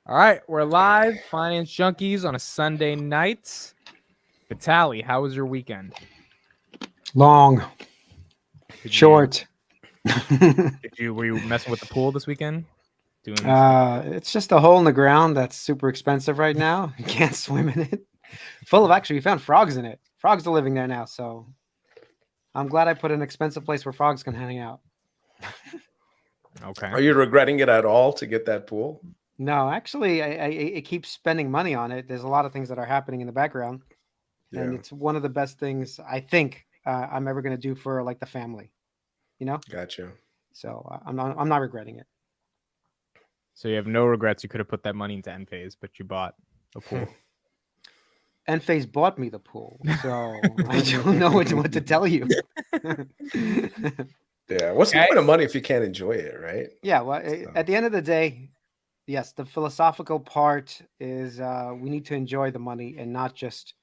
All right, we're live. Finance Junkies on a Sunday night. Vitaly, how was your weekend? Long, short. Were you messing with the pool this weekend? It's just a hole in the ground that's super expensive right now. You can't swim in it. Full of we found frogs in it. Frogs are living there now, so I'm glad I put an expensive place where frogs can hang out. Okay. Are you regretting it at all to get that pool? No, actually, I keep spending money on it. There's a lot of things that are happening in the background, and it's one of the best things I think I'm ever going to do for like the family. You know? Gotcha. So I'm not regretting it. So you have no regrets. You could have put that money into Enphase, but you bought a pool. Enphase bought me the pool, so I don't know what to tell you. Yeah, what's the point of money if you can't enjoy it, right? Yeah, well, at the end of the day, yes, the philosophical part is we need to enjoy the money and not just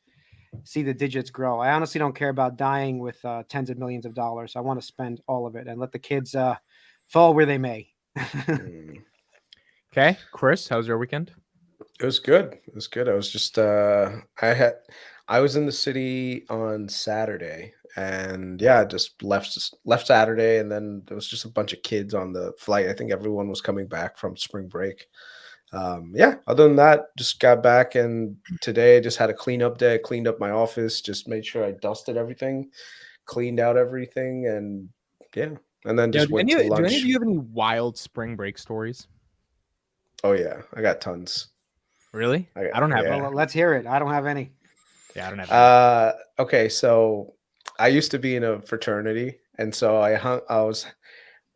see the digits grow. I honestly don't care about dying with tens of millions of dollars. I want to spend all of it and let the kids fall where they may. Okay, Chris, how was your weekend? It was good. It was good. I was just I was in the city on Saturday, and yeah, just left Saturday, and then there was just a bunch of kids on the flight. I think everyone was coming back from spring break. Yeah, other than that, just got back, and today just had a cleanup day. Cleaned up my office, just made sure I dusted everything, cleaned out everything, and yeah, and then just went to lunch. Do any of you have any wild spring break stories? Oh yeah, I got tons. Really? I don't have. Well, let's hear it. I don't have any. Yeah, I don't have. Okay, so I used to be in a fraternity, and so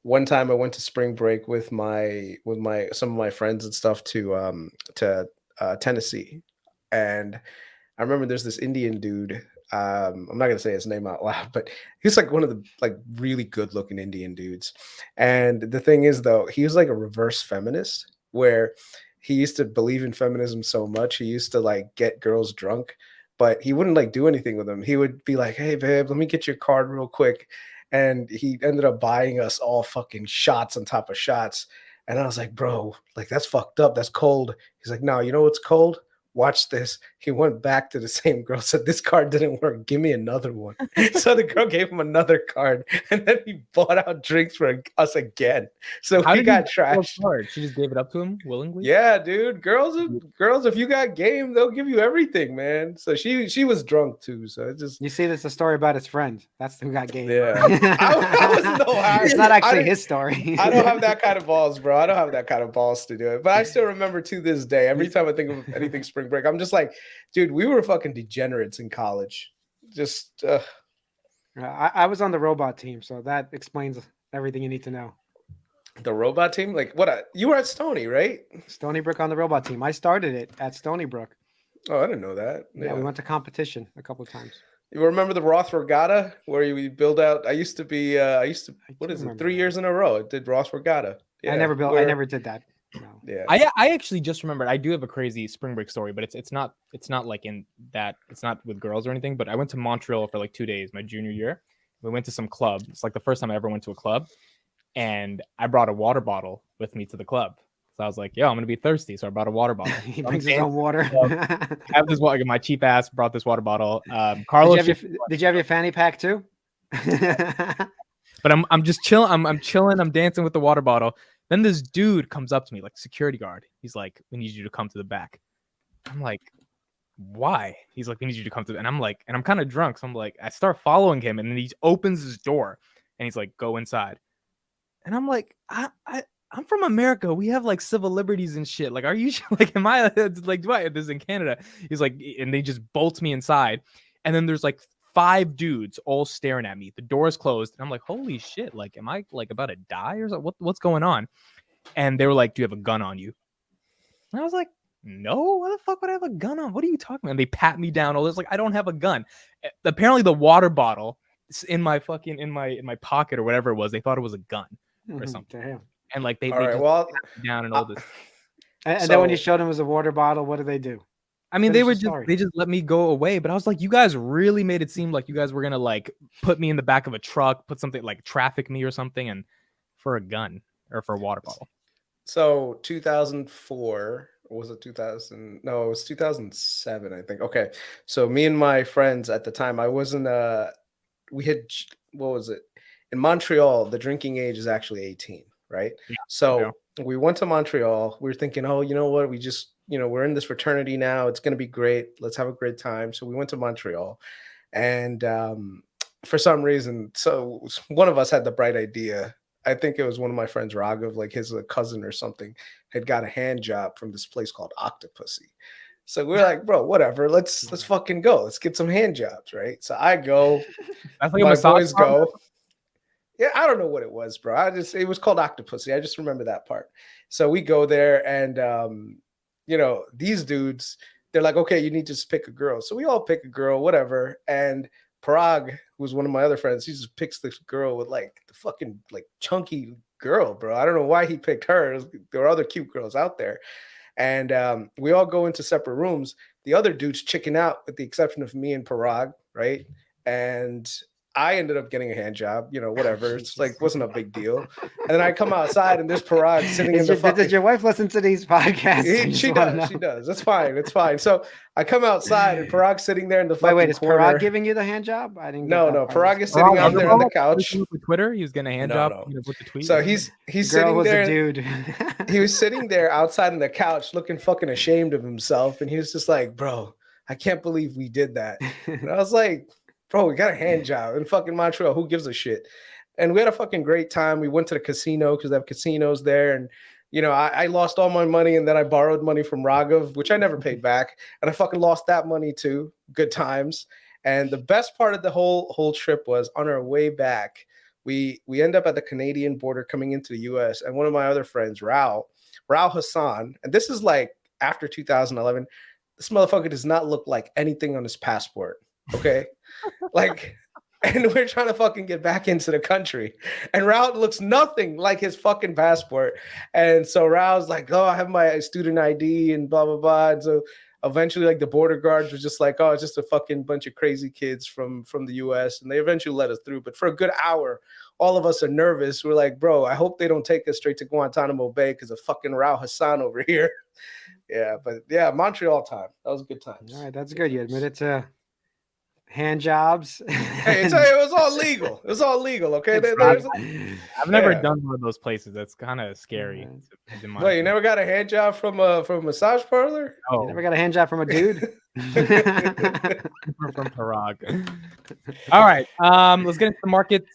one time I went to spring break with some of my friends and stuff to Tennessee, and I remember there's this Indian dude. I'm not gonna say his name out loud, but he's like one of the like really good looking Indian dudes. And the thing is, though, he was like a reverse feminist, where he used to believe in feminism so much he used to like get girls drunk, but he wouldn't like do anything with them. He would be like, "Hey babe, let me get your card real quick." And he ended up buying us all fucking shots on top of shots. And I was like, "Bro, like that's fucked up. That's cold." He's like, "No, you know what's cold? Watch this." He went back to the same girl, said, "This card didn't work. Give me another one." So the girl gave him another card, and then he bought out drinks for us again. So he got trashed. She just gave it up to him willingly. Yeah, dude. Girls, if you got game, they'll give you everything, man. So she was drunk too. So it just you see, this is a story about his friend. That's who got game. Yeah, it's not actually his story. I don't have that kind of balls, bro. I don't have that kind of balls to do it. But I still remember to this day. Every time I think of anything spring break, I'm just like, dude, we were fucking degenerates in college. Just I was on the robot team, so that explains everything you need to know. The robot team? Like what? You were at Stony, right? Stony Brook on the robot team. I started it at Stony Brook. Oh, I didn't know that. Yeah, we went to competition a couple of times. You remember the Roth Regatta where you build out? I used to, what is it? 3 years in a row. I did Roth Regatta. Yeah, I never did that. No. Yeah. I actually just remembered. I do have a crazy spring break story, but it's not like in that, it's not with girls or anything. But I went to Montreal for like 2 days my junior year. We went to some club. It's like the first time I ever went to a club, and I brought a water bottle with me to the club. So I was like, "Yo, I'm gonna be thirsty," so I brought a water bottle. He brings his own water. Have this water. My cheap ass brought this water bottle. Carlos, did you have your fanny pack too? But I'm just chilling. I'm chilling. I'm dancing with the water bottle. Then this dude comes up to me, like security guard. He's like, "We need you to come to the back." I'm like, "Why?" He's like, "We need you to come to the," and I'm like, and I'm kind of drunk, so I'm like, I start following him, and then he opens his door, and he's like, "Go inside," and I'm like, I'm from America. We have like civil liberties and shit. Like, are you like, am I like, do I? This is in Canada. He's like, and they just bolt me inside, and then there's like 5 dudes all staring at me. The door is closed, and I'm like, holy shit! Like, am I like about to die or something? What's going on? And they were like, "Do you have a gun on you?" And I was like, "No. Why the fuck would I have a gun on? What are you talking about?" And they pat me down. All this, like, I don't have a gun. Apparently, the water bottle in my fucking in my pocket or whatever it was. They thought it was a gun or something. Damn. And like they just pat me down and all this. And then when you showed them it was a water bottle, what did they do? I mean, they just let me go away, but I was like, you guys really made it seem like you guys were gonna like put me in the back of a truck, put something like traffic me or something, and for a gun or for a water bottle. So 2004, Or was it 2000? No, it was 2007, I think. Okay. So me and my friends at the time, I wasn't we had what was it? In Montreal, the drinking age is actually 18, right? Yeah. So we went to Montreal. We were thinking, oh, you know what? We just, we're in this fraternity now. It's gonna be great. Let's have a great time. So we went to Montreal, and for some reason, so one of us had the bright idea. I think it was one of my friends, Raghav, like his cousin or something, had got a hand job from this place called Octopussy. So we're like, bro, whatever. Let's fucking go. Let's get some hand jobs, right? So I go, That's like a my massage boys parlor? go. Yeah, I don't know what it was, bro. It was called Octopussy. I just remember that part. So we go there, and these dudes, they're like, okay, you need to just pick a girl. So we all pick a girl, whatever. And Parag, who's one of my other friends, he just picks this girl with like the fucking like chunky girl, bro. I don't know why he picked her. There were other cute girls out there. And we all go into separate rooms. The other dudes chicken out with the exception of me and Parag, right? And I ended up getting a hand job, whatever. It's like, wasn't a big deal. And then I come outside and there's Parag sitting in the fucking... Did your wife listen to these podcasts? She does. It's fine. It's fine. So I come outside and Parag's sitting there in the fucking Wait, is corner. Parag giving you the hand job? I didn't. No. Parag is sitting out there on the couch. With Twitter, he was getting a hand job with the tweet. So he's sitting there. Dude. He was sitting there outside on the couch, looking fucking ashamed of himself, and he was just like, "Bro, I can't believe we did that." And I was like, "Bro, we got a hand job in fucking Montreal. Who gives a shit?" And we had a fucking great time. We went to the casino because they have casinos there, and I lost all my money, and then I borrowed money from Raghav, which I never paid back, and I fucking lost that money too. Good times. And the best part of the whole trip was on our way back, we end up at the Canadian border coming into the U.S. And one of my other friends, Rao Hassan, and this is like after 2011. This motherfucker does not look like anything on his passport. Okay, and we're trying to fucking get back into the country, and Rao looks nothing like his fucking passport. And so Rao's like, "Oh, I have my student ID and blah blah blah." And so eventually, like, the border guards were just like, "Oh, it's just a fucking bunch of crazy kids from the U.S." And they eventually let us through. But for a good hour, all of us are nervous. We're like, "Bro, I hope they don't take us straight to Guantanamo Bay because of fucking Rao Hassan over here." Yeah, but yeah, Montreal time. That was a good time. All right, that's good. You admitted to hand jobs. Hey, it was all legal. It was all legal. Okay. I've never done one of those places. That's kind of scary. Wait, you never got a hand job from a massage parlor? No. You never got a hand job from a dude? From Parag. All right. Let's get into the markets.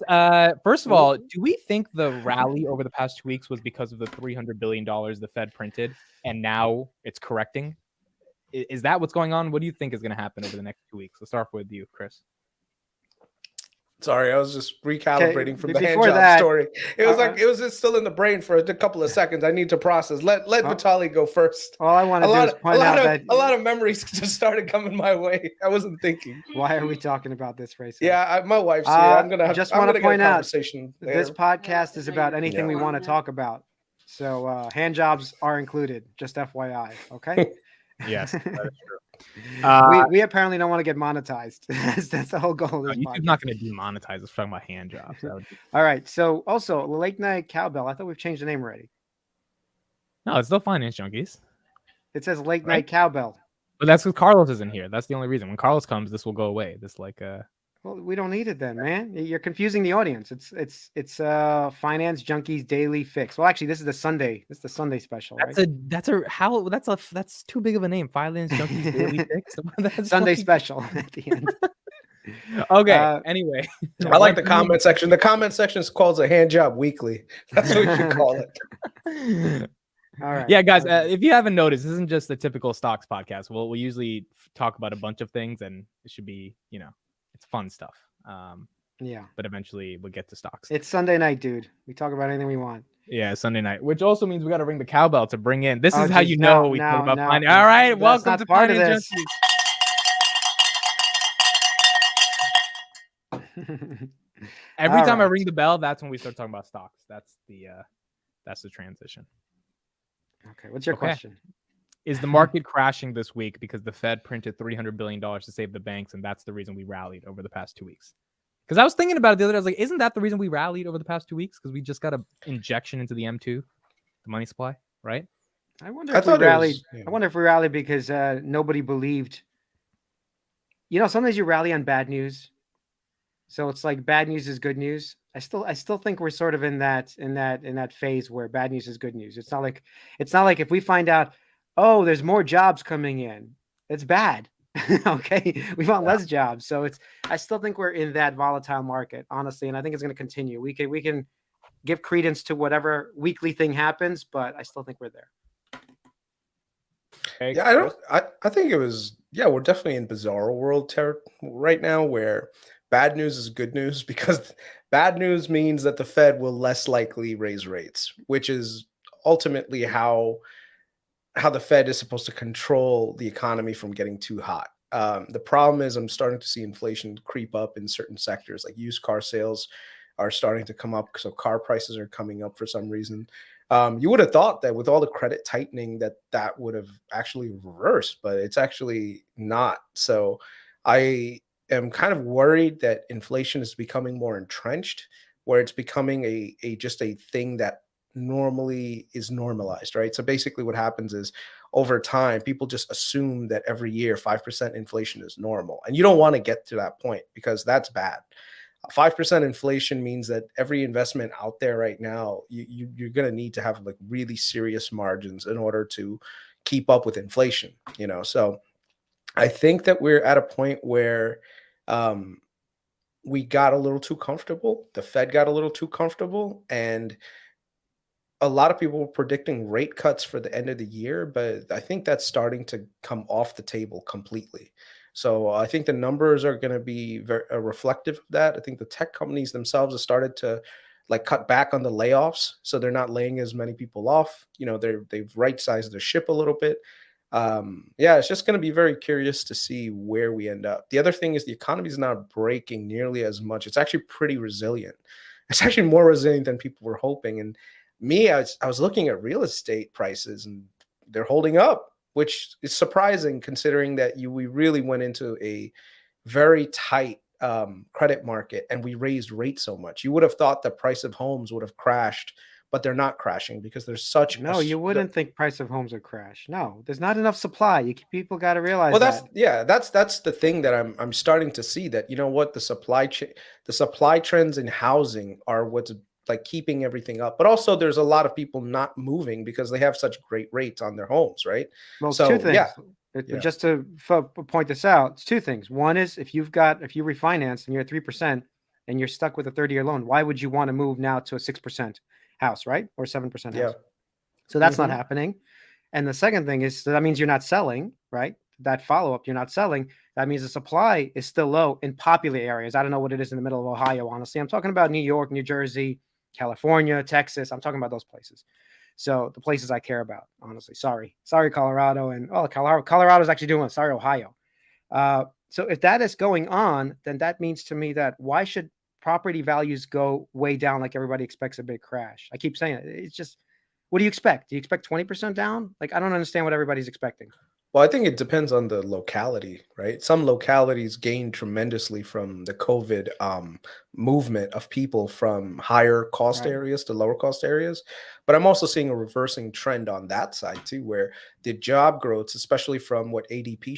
First of all, do we think the rally over the past 2 weeks was because of the $300 billion the Fed printed and now it's correcting? Is that what's going on? What do you think is going to happen over the next 2 weeks? Let's start with you, Chris. Sorry, I was just recalibrating from the hand job story. It was it was just still in the brain for a couple of seconds. I need to process. Let Vitaly go first. All I want to do is point out that a lot of memories just started coming my way. I wasn't thinking. Why are we talking about this race? Yeah, my wife's here. I'm gonna point out this podcast is about anything we want to talk about. So hand jobs are included. Just FYI. Okay. Yes, that is true. We apparently don't want to get monetized. That's the whole goal. YouTube's not going to demonetize us talking about hand jobs. All right. So also Late Night Cowbell. I thought we've changed the name already. No, it's still Finance Junkies. It says Late Night Cowbell. But that's because Carlos isn't here. That's the only reason. When Carlos comes, this will go away. Well, we don't need it then, man. You're confusing the audience. It's Finance Junkies Daily Fix. Well, actually, this is the Sunday. This is the Sunday special. That's too big of a name. Finance Junkies Daily Fix. Sunday special at the end. Okay. Anyway, I like the comment section. The comment section is called a hand job weekly. That's what we should call it. All right. Yeah, guys. If you haven't noticed, this isn't just a typical stocks podcast. We usually talk about a bunch of things, and it should be it's fun stuff. Yeah. But eventually we'll get to stocks. It's Sunday night, dude. We talk about anything we want. Yeah, Sunday night, which also means we got to ring the cowbell to bring in. This is how we talk about finance. All right, welcome to Finance Junkies. Every time I ring the bell, that's when we start talking about stocks. That's the transition. Okay, what's your question? Is the market crashing this week because the Fed printed $300 billion to save the banks, and that's the reason we rallied over the past 2 weeks? Because I was thinking about it the other day. I was like, isn't that the reason we rallied over the past 2 weeks? Because we just got an injection into the M2, the money supply, right? I wonder I if we thought it rallied. was. Yeah. I wonder if we rallied because nobody believed. Sometimes you rally on bad news, so it's like bad news is good news. I still think we're sort of in that phase where bad news is good news. It's not like if we find out, oh, there's more jobs coming in, it's bad. Okay, we want less jobs, so I still think we're in that volatile market, honestly, and I think it's going to continue. We can give credence to whatever weekly thing happens, but I still think we're there. Okay, Yeah, I Chris? don't. I think it was. Yeah, we're definitely in bizarro world right now, where bad news is good news because bad news means that the Fed will less likely raise rates, which is ultimately how the Fed is supposed to control the economy from getting too hot. The problem is I'm starting to see inflation creep up in certain sectors, like used car sales are starting to come up, so car prices are coming up for some reason. You would have thought that with all the credit tightening that would have actually reversed, but it's actually not. So I am kind of worried that inflation is becoming more entrenched, where it's becoming a just a thing that normally is normalized, right? So basically what happens is over time, people just assume that every year 5% inflation is normal. And you don't want to get to that point because that's bad. 5% inflation means that every investment out there right now, you're going to need to have like really serious margins in order to keep up with inflation, So I think that we're at a point where um, we got a little too comfortable. The Fed got a little too comfortable, and a lot of people were predicting rate cuts for the end of the year, but I think that's starting to come off the table completely. So I think the numbers are going to be very reflective of that. I think the tech companies themselves have started to like cut back on the layoffs, so they're not laying as many people off. They've right sized their ship a little bit. Yeah, it's just going to be very curious to see where we end up. The other thing is the economy is not breaking nearly as much. It's actually pretty resilient. It's actually more resilient than people were hoping. And I was looking at real estate prices and they're holding up, which is surprising considering that we really went into a very tight credit market and we raised rates so much. You would have thought the price of homes would have crashed, but they're not crashing because there's such No, you wouldn't think price of homes would crash. No, there's not enough supply. People got to realize well, that. that's the thing that I'm starting to see, that the supply trends in housing are what's like keeping everything up. But also there's a lot of people not moving because they have such great rates on their homes, right? Well, two So things. yeah, Just to point this out, it's two things. One is if you refinance and you're at 3% and you're stuck with a 30-year loan, why would you want to move now to a 6% house, right? Or 7% yeah. house? So that's not Mhm. happening. And the second thing is that means you're not selling, right? That follow-up, you're not selling. That means the supply is still low in popular areas. I don't know what it is in the middle of Ohio, honestly. I'm talking about New York, New Jersey, California, Texas. I'm talking about those places. So the places I care about, honestly. Sorry, Colorado, and Colorado's actually doing it. Sorry, Ohio. So if that is going on, then that means to me that why should property values go way down like everybody expects a big crash? I keep saying it. It's just, what do you expect? Do you expect 20% down? Like, I don't understand what everybody's expecting. Well, I think it depends on the locality, right? Some localities gained tremendously from the COVID movement of people from higher cost Right. areas to lower cost areas. But I'm also seeing a reversing trend on that side too, where the job growth, especially from what ADP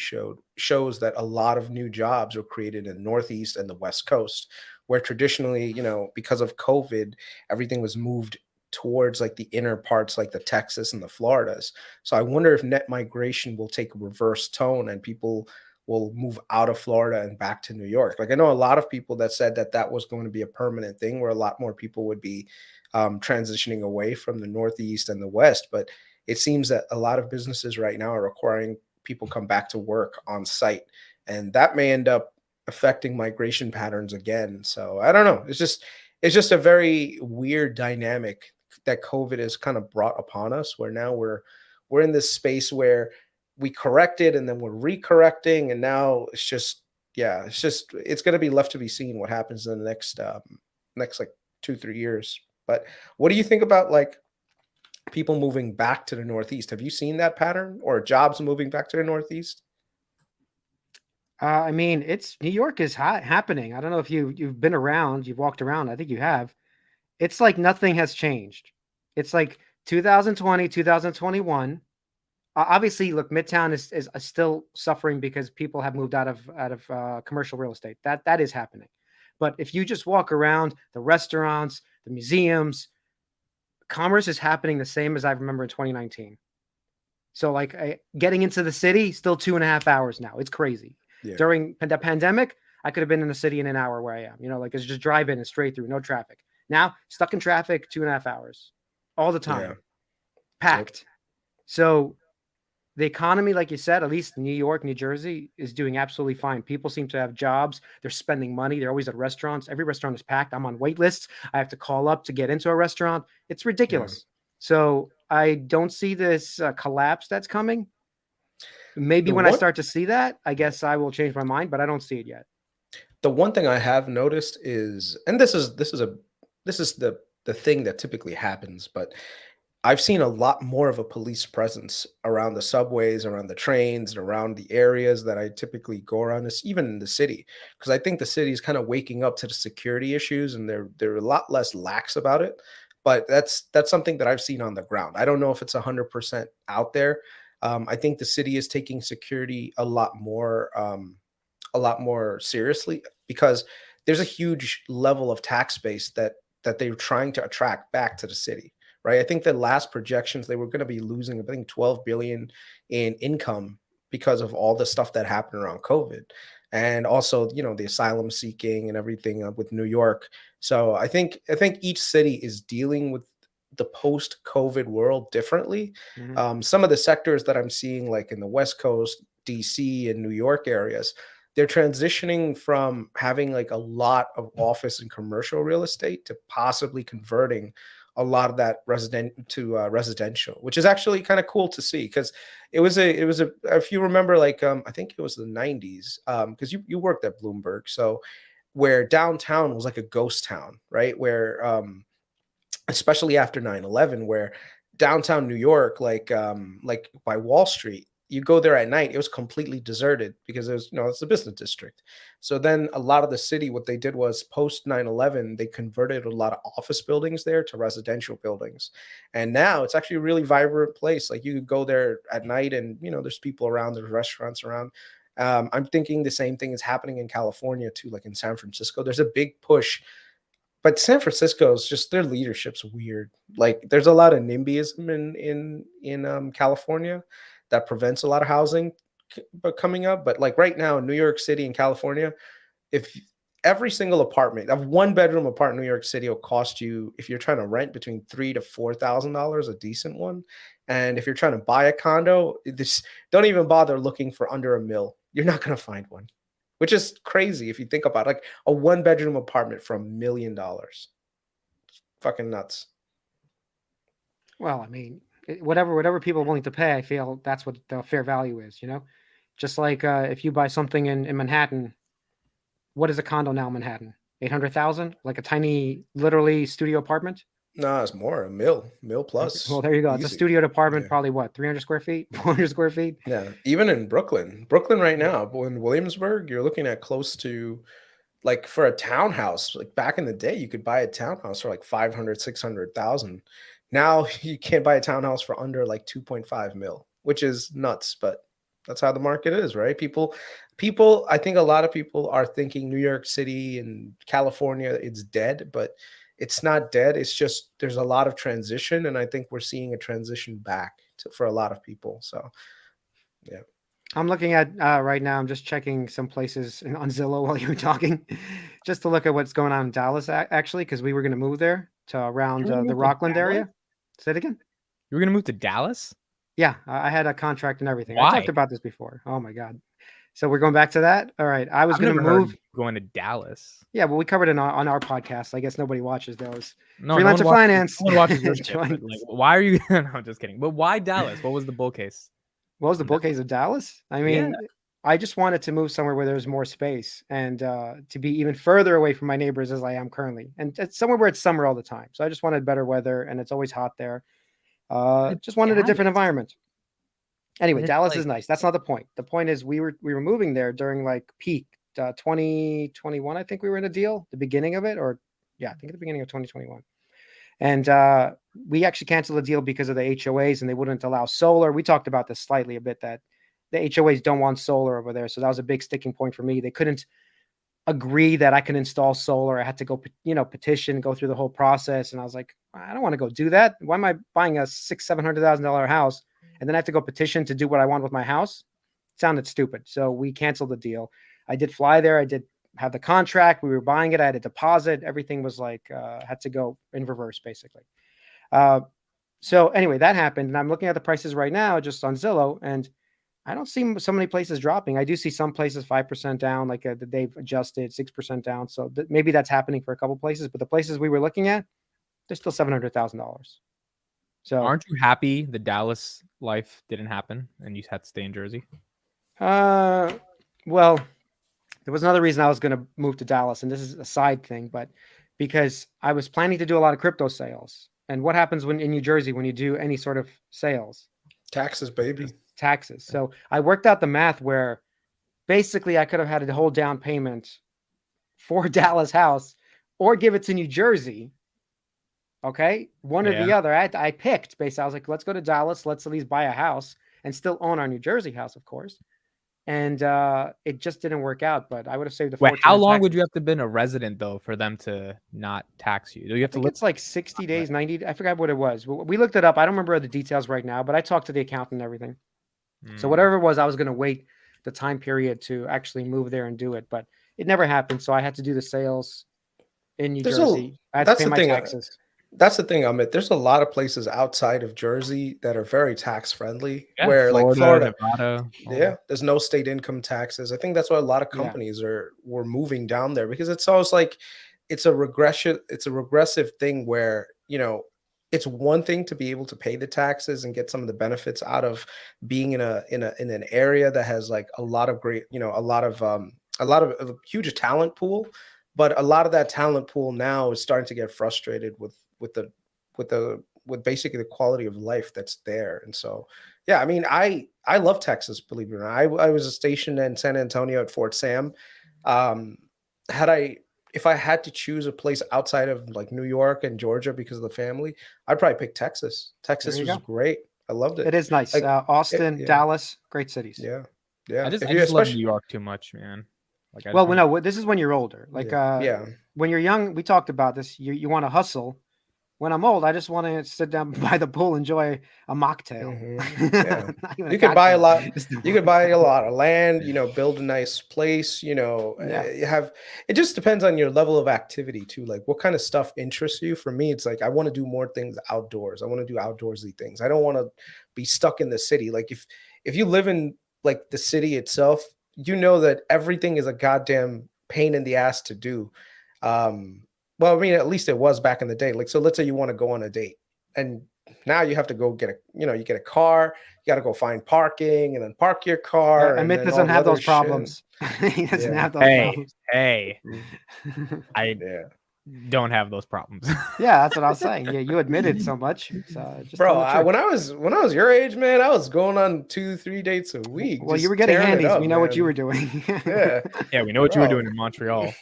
shows that a lot of new jobs were created in the Northeast and the West Coast, where traditionally, because of COVID, everything was moved towards like the inner parts, like the Texas and the Floridas. So I wonder if net migration will take a reverse tone and people will move out of Florida and back to New York. Like I know a lot of people that said that was going to be a permanent thing where a lot more people would be transitioning away from the Northeast and the West. But it seems that a lot of businesses right now are requiring people come back to work on site. And that may end up affecting migration patterns again. So I don't know. It's just a very weird dynamic that COVID has kind of brought upon us, where now we're in this space where we corrected and then we're recorrecting, and now it's going to be left to be seen what happens in the next like 2-3 years. But what do you think about like people moving back to the Northeast? Have you seen that pattern, or jobs moving back to the Northeast? I mean, it's New York is happening. I don't know if you've been around, you've walked around. I think you have. It's like nothing has changed. It's like 2020, 2021. Obviously, look, Midtown is still suffering because people have moved out of commercial real estate. That is happening. But if you just walk around the restaurants, the museums, commerce is happening the same as I remember in 2019. So like getting into the city, still 2.5 hours now. It's crazy. Yeah. During the pandemic, I could have been in the city in an hour where I am. Like it's just drive in and straight through, no traffic. Now stuck in traffic, 2.5 hours all the time, packed. Yep. So the economy, like you said, at least New York, New Jersey, is doing absolutely fine. People seem to have jobs. They're spending money. They're always at restaurants. Every restaurant is packed. I'm on wait lists. I have to call up to get into a restaurant. It's ridiculous. Yeah. So I don't see this collapse that's coming. Maybe when I start to see that, I guess I will change my mind, but I don't see it yet. The one thing I have noticed is, and this is the thing that typically happens, but I've seen a lot more of a police presence around the subways, around the trains, and around the areas that I typically go around, even in the city, because I think the city is kind of waking up to the security issues, and they're a lot less lax about it. But that's something that I've seen on the ground. I don't know if it's 100% out there. I think the city is taking security a lot more seriously, because there's a huge level of tax base that they're trying to attract back to the city. Right. I think the last projections, they were going to be losing, I think, 12 billion in income because of all the stuff that happened around COVID. And also, the asylum seeking and everything with New York. So I think each city is dealing with the post-COVID world differently. Mm-hmm. Some of the sectors that I'm seeing, like in the West Coast, DC and New York areas, they're transitioning from having like a lot of office and commercial real estate to possibly converting a lot of that residential, which is actually kind of cool to see, because it was if you remember, like I think it was the 90s, because you worked at Bloomberg, so where downtown was like a ghost town, right? Where especially after 9/11, where downtown New York, like by Wall Street, you go there at night, it was completely deserted because there's, it's a business district. So then a lot of the city, what they did was post 9/11, they converted a lot of office buildings there to residential buildings. And now it's actually a really vibrant place. Like you could go there at night and, there's people around, there's restaurants around. I'm thinking the same thing is happening in California too, like in San Francisco. There's a big push. But San Francisco is just, their leadership's weird. Like there's a lot of NIMBYism in California that prevents a lot of housing coming up. But like right now in New York City and California, if every single apartment, a 1-bedroom apartment in New York City will cost you, if you're trying to rent, between $3,000 to $4,000, a decent one. And if you're trying to buy a condo, don't even bother looking for under $1 million. You're not going to find one, which is crazy if you think about it. Like a 1-bedroom apartment for $1 million. It's fucking nuts. Well, I mean, whatever people are willing to pay, I feel that's what the fair value is, just like if you buy something in Manhattan, what is a condo now in Manhattan? 800,000, like a tiny, literally studio apartment? No, it's more, $1 million plus. Well, there you go. Easy. It's a studio apartment, probably what, 300 square feet, 400 square feet? Yeah, even in Brooklyn right now, in Williamsburg, you're looking at close to, like for a townhouse, like back in the day, you could buy a townhouse for like 500, 600,000. Now you can't buy a townhouse for under like 2.5 million, which is nuts, but that's how the market is, right? People, I think a lot of people are thinking New York City and California, it's dead, but it's not dead. It's just, there's a lot of transition. And I think we're seeing a transition back for a lot of people. So, yeah. I'm looking at right now, I'm just checking some places on Zillow while you were talking, just to look at what's going on in Dallas, actually, because we were going to move there to around the Rockland area. Say it again. You were going to move to Dallas? Yeah, I had a contract and everything. Why? I talked about this before. Oh my God. So we're going back to that. All right. I was going to move. Going to Dallas. Yeah, well, we covered it on our podcast. I guess nobody watches those. No, Freelancer Finance. No one watches this shit, like, why are you? No, I'm just kidding. But why Dallas? What was the bull case? What was the bull case of Dallas? I mean, I just wanted to move somewhere where there's more space and to be even further away from my neighbors as I am currently. And it's somewhere where it's summer all the time. So I just wanted better weather, and it's always hot there. Just wanted a different environment. Anyway, Dallas is nice. That's not the point. The point is we were moving there during like peak 2021. I think we were in a deal, the beginning of it, or I think at the beginning of 2021. And we actually canceled the deal because of the HOAs and they wouldn't allow solar. We talked about this slightly a bit, that the HOAs don't want solar over there. So that was a big sticking point for me. They couldn't agree that I can install solar. I had to go, petition, go through the whole process. And I was like, I don't want to go do that. Why am I buying a $700,000 house and then I have to go petition to do what I want with my house? It sounded stupid. So we canceled the deal. I did fly there. I did have the contract. We were buying it. I had a deposit. Everything was like, had to go in reverse basically. So anyway, that happened. And I'm looking at the prices right now, just on Zillow, and I don't see so many places dropping. I do see some places 5% down, like they've adjusted 6% down. So maybe that's happening for a couple places, but the places we were looking at, they're still $700,000. So aren't you happy the Dallas life didn't happen and you had to stay in Jersey? Well, there was another reason I was going to move to Dallas, and this is a side thing, but because I was planning to do a lot of crypto sales. And what happens when in New Jersey when you do any sort of sales? Taxes, baby. Taxes. So I worked out the math where basically I could have had a whole down payment for a Dallas house or give it to New Jersey. Okay. One or the other. I picked basically. I was like, let's go to Dallas. Let's at least buy a house and still own our New Jersey house, of course. And it just didn't work out, but I would have saved a fortune. Wait, how long would you have to have been a resident though for them to not tax you? Do you have to live? It's like 60 days, 90. I forgot what it was. We looked it up. I don't remember the details right now, but I talked to the accountant and everything. So whatever it was, I was going to wait the time period to actually move there and do it, but it never happened. So I had to do the sales in New Jersey. I had to pay my taxes. That's the thing, Amit. There's a lot of places outside of Jersey that are very tax friendly. Yeah, where Florida, like Florida, Nevada, there's no state income taxes. I think that's why a lot of companies were moving down there, because it's almost like it's a regressive thing where, it's one thing to be able to pay the taxes and get some of the benefits out of being in an area that has like a lot of great, a lot of a huge talent pool, but a lot of that talent pool now is starting to get frustrated with basically the quality of life that's there. And so, yeah, I mean, I love Texas, believe it or not. I was stationed in San Antonio at Fort Sam. If I had to choose a place outside of like New York and Georgia because of the family, I'd probably pick Texas. Texas was great. I loved it. It is nice. Like, Austin, Dallas, great cities. Yeah. I just love New York too much, man. Like, no, this is when you're older. Like, when you're young, we talked about this. You want to hustle. When I'm old, I just want to sit down by the pool, enjoy a mocktail. Mm-hmm. Yeah. You could buy a lot. You could buy a lot of land. Build a nice place. You have. It just depends on your level of activity too. Like what kind of stuff interests you. For me, it's like I want to do more things outdoors. I want to do outdoorsy things. I don't want to be stuck in the city. Like if you live in like the city itself, that everything is a goddamn pain in the ass to do. Well, I mean, at least it was back in the day. Like, so let's say you want to go on a date and now you have to go get you get a car, you got to go find parking and then park your car. Amit doesn't have those problems. He doesn't have those problems. Hey, I don't have those problems. Yeah, that's what I was saying. Yeah, you admitted so much. So just when I was your age, man, I was going on 2-3 dates a week. Well, you were getting handies. We know what you were doing. Yeah, we know what you were doing in Montreal.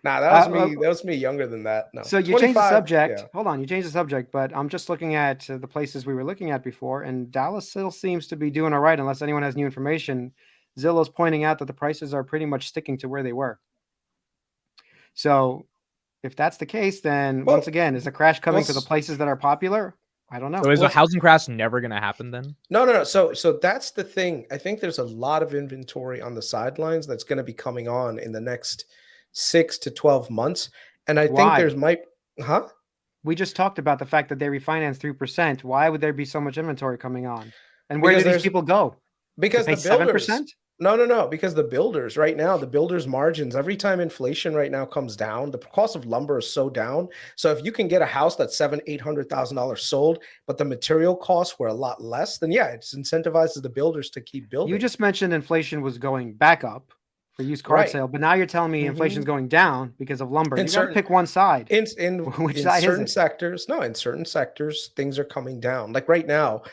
Nah, that was me younger than that. No. So you changed the subject. Yeah. Hold on, you changed the subject, but I'm just looking at the places we were looking at before, and Dallas still seems to be doing all right, unless anyone has new information. Zillow's pointing out that the prices are pretty much sticking to where they were. So if that's the case, then once again, is the crash coming to the places that are popular? I don't know. So is a housing crash never going to happen then? No. So that's the thing. I think there's a lot of inventory on the sidelines that's going to be coming on in the next 6 to 12 months. And I think we just talked about the fact that they refinanced 3%. Why would there be so much inventory coming on? And where do these people go? Because the builders, 7%? No. Because the builders right now, the builders' margins, every time inflation right now comes down, the cost of lumber is so down. So if you can get a house that's $700,000-$800,000 sold, but the material costs were a lot less, then it incentivizes the builders to keep building. You just mentioned inflation was going back up for used car sale, but now you're telling me inflation's going down because of lumber. You got to pick one side. In certain sectors, things are coming down. Like right now,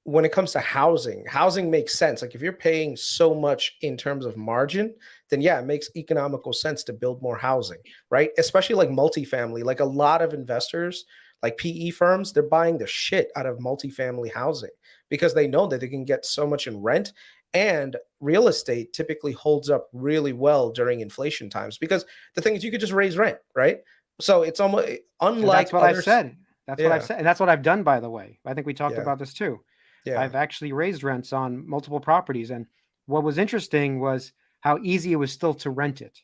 when it comes to housing makes sense. Like if you're paying so much in terms of margin, then it makes economical sense to build more housing, right? Especially like multifamily. Like a lot of investors, like PE firms, they're buying the shit out of multifamily housing because they know that they can get so much in rent. And real estate typically holds up really well during inflation times because the thing is you could just raise rent, right? So it's almost And unlike that's what I've other. said. That's what I've Yeah, said. And that's what I've done, by the way. I think we talked yeah, about this too. yeah, I've actually raised rents on multiple properties. And what was interesting was how easy it was still to rent it.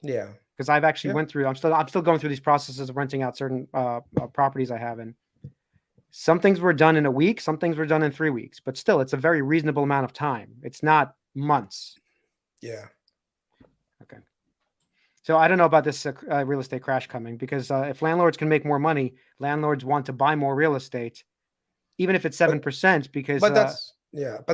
yeah, Because I've actually yeah. went through, I'm still going through these processes of renting out certain properties I have. And some things were done in a week, some things were done in 3 weeks, but still it's a very reasonable amount of time. It's not months. Yeah. Okay. So I don't know about this real estate crash coming because if landlords can make more money, landlords want to buy more real estate, even if it's 7%, because But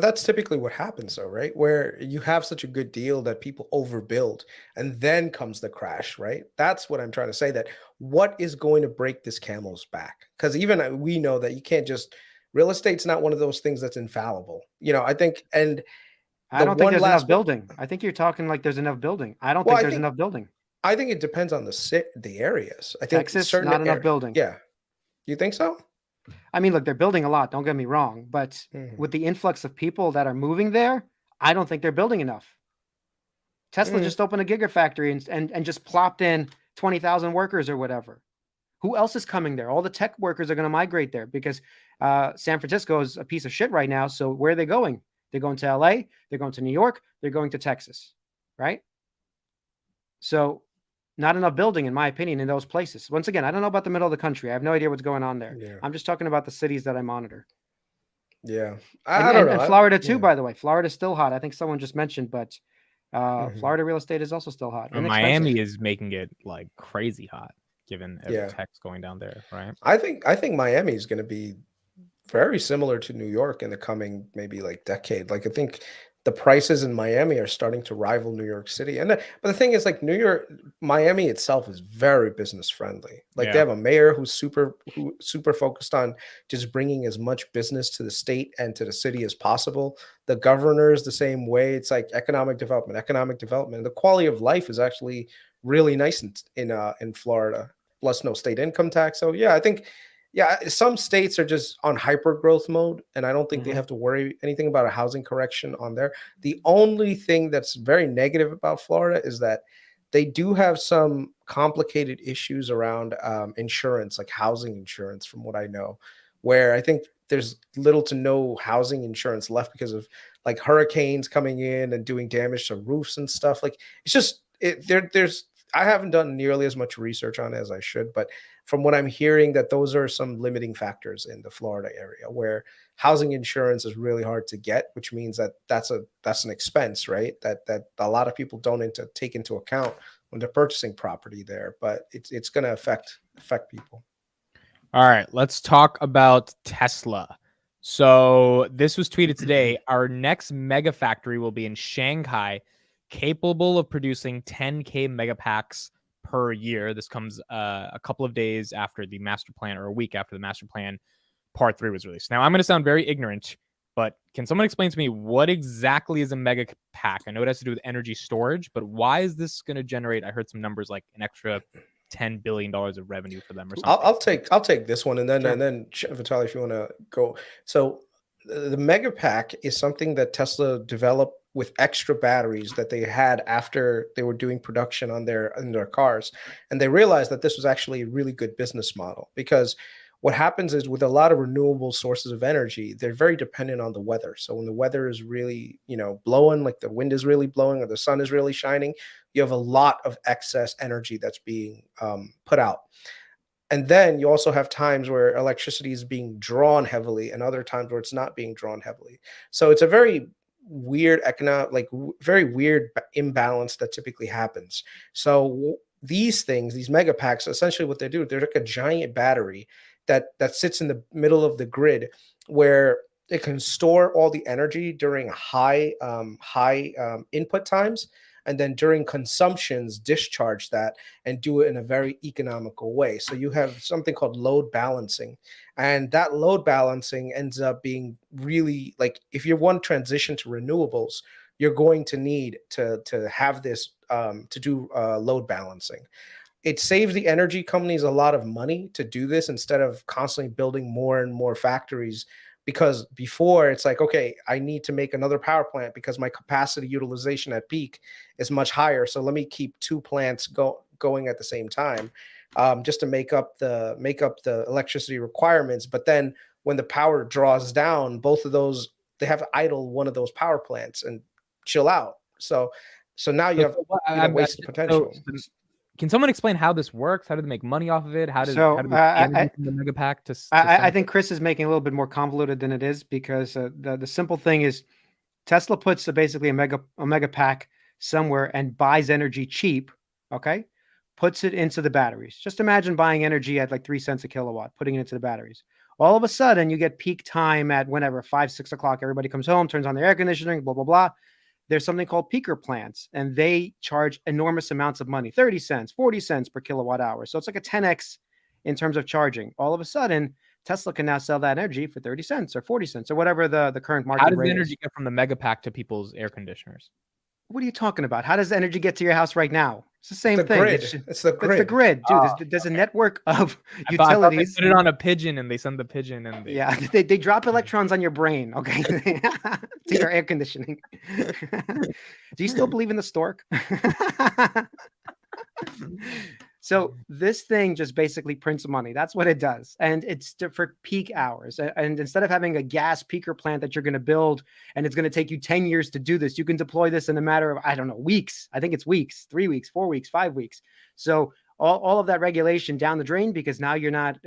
that's typically what happens though, right? Where you have such a good deal that people overbuild and then comes the crash, right? That's what I'm trying to say, that what is going to break this camel's back? Because even we know that you can't just real estate's not one of those things that's infallible. I think, and I the don't think one there's last enough building. I think you're talking like there's enough building. I don't well, think there's enough building. I think it depends on the areas. I think Texas, certain not enough building. Yeah. You think so? I mean, look, they're building a lot. Don't get me wrong, but Mhm. with the influx of people that are moving there, I don't think they're building enough. Tesla just opened a gigafactory and just plopped in 20,000 workers or whatever. Who else is coming there? All the tech workers are going to migrate there because San Francisco is a piece of shit right now. So where are they going? They're going to LA. They're going to New York. They're going to Texas, right? So not enough building, in my opinion, in those places. Once again, I don't know about the middle of the country. I have no idea what's going on there. Yeah. I'm just talking about the cities that I monitor. Yeah. And, I don't know. and Florida too, Yeah. by the way. Florida's still hot. I think someone just mentioned, but Mhm. Florida real estate is also still hot. And Miami is making it like crazy hot, given Yeah. tech's going down there, right? I think Miami is going to be very similar to New York in the coming maybe like decade. Like I think the prices in Miami are starting to rival New York City. But the thing is, like Miami itself is very business friendly. Like they Yeah. have a mayor who's super focused on just bringing as much business to the state and to the city as possible. The governor is the same way. It's like economic development. The quality of life is actually really nice in Florida. Plus no state income tax. So yeah, I think some states are just on hyper growth mode, and I don't think they have to worry anything about a housing correction on there. The only thing that's very negative about Florida is that they do have some complicated issues around insurance, like housing insurance, from what I know, where I think there's little to no housing insurance left because of like hurricanes coming in and doing damage to roofs and stuff. Like it's just there's I haven't done nearly as much research on it as I should, but from what I'm hearing, that those are some limiting factors in the Florida area where housing insurance is really hard to get, which means that that's an expense, right? That a lot of people don't take into account when they're purchasing property there, but it's going to affect people. All right, let's talk about Tesla. So this was tweeted today. Our next mega factory will be in Shanghai, capable of producing 10K megapacks per year. This comes a couple of days after the master plan, or a week after the master plan part 3 was released. Now, I'm going to sound very ignorant, but can someone explain to me what exactly is a mega pack? I know it has to do with energy storage, but why is this going to generate, I heard some numbers like an extra $10 billion of revenue for them or something. I'll take this one, and then Sure. Vitaly, if you want to go. So the mega pack is something that Tesla developed with extra batteries that they had after they were doing production in their cars, and they realized that this was actually a really good business model because what happens is with a lot of renewable sources of energy, they're very dependent on the weather. So when the weather is really, blowing, like the wind is really blowing or the sun is really shining, you have a lot of excess energy that's being put out. And then you also have times where electricity is being drawn heavily and other times where it's not being drawn heavily. So it's a very weird very weird imbalance that typically happens. So these things, these mega packs, essentially what they do, they're like a giant battery that sits in the middle of the grid where it can store all the energy during high input times, and then during consumptions discharge that and do it in a very economical way. So you have something called load balancing, and that load balancing ends up being really, like, if you want to transition to renewables, you're going to need to have this to do load balancing. it saves the energy companies a lot of money to do this instead of constantly building more and more factories. Because before it's like, okay, I need to make another power plant because my capacity utilization at peak is much higher. So let me keep two plants going at the same time, just to make up the electricity requirements. But then when the power draws down, both of those, they have to idle one of those power plants and chill out. So now you have wasted potential. Can someone explain how this works? How do they make money off of it? How do they get energy from the mega pack to I think Chris is making a little bit more convoluted than it is, because the simple thing is Tesla puts basically a mega pack somewhere and buys energy cheap, okay? Puts it into the batteries. Just imagine buying energy at like 3 cents a kilowatt, putting it into the batteries. All of a sudden, you get peak time at whenever, 5, 6 o'clock, everybody comes home, turns on their air conditioning, blah, blah, blah. There's something called peaker plants, and they charge enormous amounts of money, 30 cents, 40 cents per kilowatt hour. So it's like a 10x in terms of charging. All of a sudden, Tesla can now sell that energy for 30 cents or 40 cents or whatever the current market rate is. How does the energy get from the mega pack to people's air conditioners? What are you talking about? How does the energy get to your house right now? It's the same thing. Grid. It's the grid. It's the grid, dude. There's a network of utilities. They put it on a pigeon and they send the pigeon and they drop electrons on your brain, okay, to your air conditioning. Do you still believe in the stork? So this thing just basically prints money. That's what it does. And it's for peak hours. And instead of having a gas peaker plant that you're going to build and it's going to take you 10 years to do this, you can deploy this in a matter of, I don't know, weeks. I think it's weeks, 3 weeks, 4 weeks, 5 weeks. So all of that regulation down the drain, because now you're not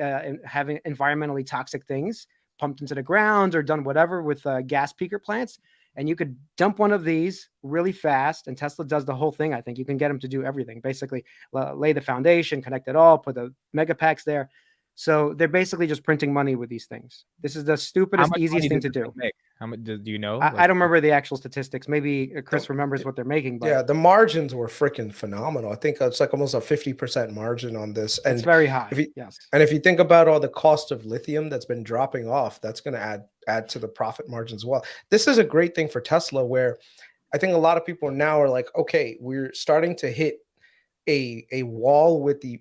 having environmentally toxic things pumped into the ground or done whatever with gas peaker plants. And you could dump one of these really fast, and Tesla does the whole thing. I think you can get them to do everything, basically lay the foundation, connect it all, put the mega packs there. So they're basically just printing money with these things. This is the stupidest, easiest thing to do. How much do you know? I don't remember the actual statistics. Maybe Chris remembers what they're making. But yeah, the margins were freaking phenomenal. I think it's like almost a 50% margin on this. And it's very high. Yes. And if you think about all the cost of lithium that's been dropping off, that's going to add to the profit margin as well. This is a great thing for Tesla, where I think a lot of people now are like, okay, we're starting to hit a wall with the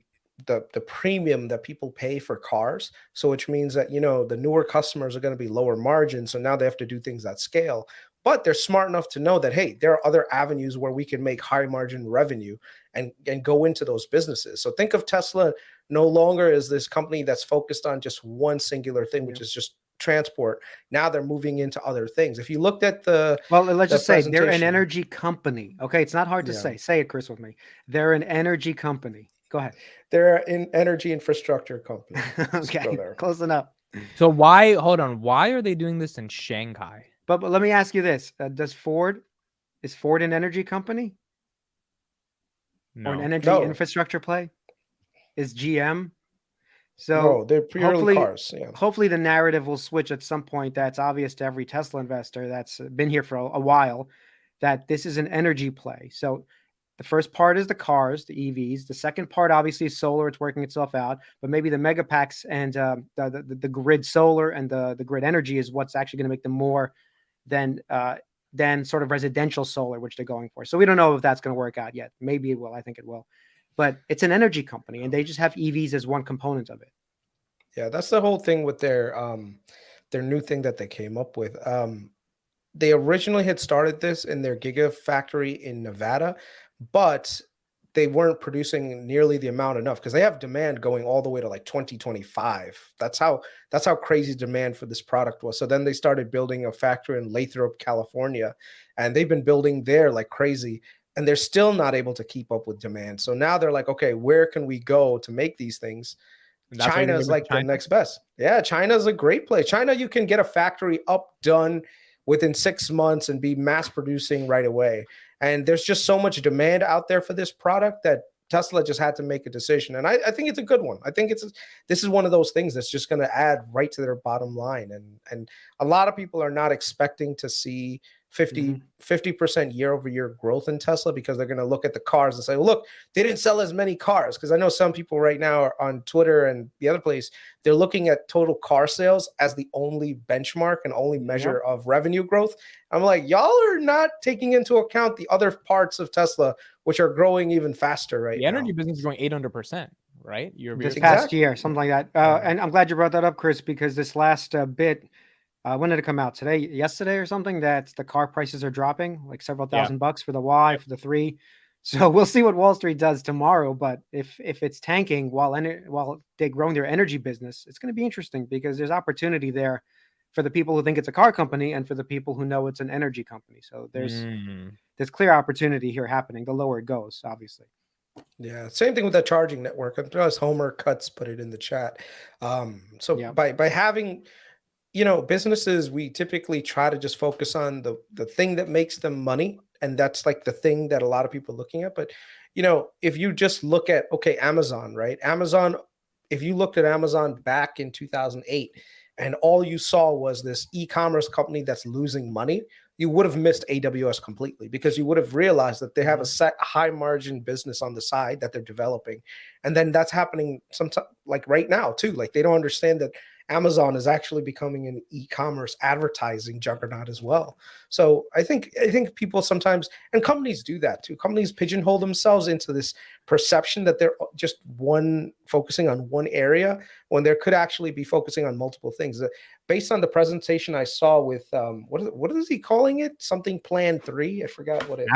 premium that people pay for cars. So which means that, the newer customers are going to be lower margin. So now they have to do things at scale, but they're smart enough to know that, hey, there are other avenues where we can make high margin revenue and go into those businesses. So think of Tesla no longer as this company that's focused on just one singular thing, which is just transport. Now they're moving into other things. If you looked at let's just say they're an energy company. Okay. It's not hard to say. Say it, Chris, with me. They're an energy company. Go ahead. They're an energy infrastructure company. Okay, close enough. So hold on, why are they doing this in Shanghai? But let me ask you this. Is Ford an energy company? No. Or an energy infrastructure play? Is GM? So no, they're purely cars. Yeah. Hopefully the narrative will switch at some point. That's obvious to every Tesla investor that's been here for a while, that this is an energy play. So the first part is the cars, the EVs. The second part, obviously, is solar. It's working itself out. But maybe the mega packs and the grid solar and the grid energy is what's actually going to make them more than sort of residential solar, which they're going for. So we don't know if that's going to work out yet. Maybe it will. I think it will. But it's an energy company, and they just have EVs as one component of it. Yeah, that's the whole thing with their new thing that they came up with. They originally had started this in their Gigafactory in Nevada, but they weren't producing nearly the amount enough because they have demand going all the way to like 2025. That's how crazy demand for this product was. So then they started building a factory in Lathrop, California, and they've been building there like crazy, and they're still not able to keep up with demand. So now they're like, okay, where can we go to make these things? China is like the next best. Yeah, China is a great place. China, you can get a factory up, done within 6 months and be mass producing right away. And there's just so much demand out there for this product that Tesla just had to make a decision. And I think it's a good one. I think this is one of those things that's just going to add right to their bottom line. And a lot of people are not expecting to see 50% year-over-year growth in Tesla, because they're going to look at the cars and say, well, look, they didn't sell as many cars. Because I know some people right now are on Twitter and the other place, they're looking at total car sales as the only benchmark and only measure of revenue growth. I'm like, y'all are not taking into account the other parts of Tesla, which are growing even faster right now. The energy business is growing 800%, right? This past year, something like that. And I'm glad you brought that up, Chris, because this last bit, when did it come out? Today, yesterday or something, that the car prices are dropping like several $1,000 for the Y, for the 3. So we'll see what Wall Street does tomorrow. But if it's tanking while they're growing their energy business, it's going to be interesting, because there's opportunity there for the people who think it's a car company and for the people who know it's an energy company. So there's clear opportunity here happening. The lower it goes, obviously. Yeah, same thing with that charging network. I'm sure Homer Cuts put it in the chat. By having, businesses, we typically try to just focus on the thing that makes them money. And that's like the thing that a lot of people are looking at. But, if you just look at, Amazon, right? Amazon, if you looked at Amazon back in 2008 and all you saw was this e-commerce company that's losing money, you would have missed AWS completely, because you would have realized that they have a set high margin business on the side that they're developing. And then that's happening sometimes, like right now too. Like they don't understand that Amazon is actually becoming an e-commerce advertising juggernaut as well. So I think people sometimes, and companies do that too. Companies pigeonhole themselves into this perception that they're just focusing on one area, when there could actually be focusing on multiple things. Based on the presentation I saw with what is he calling it? Something Plan 3. I forgot what it.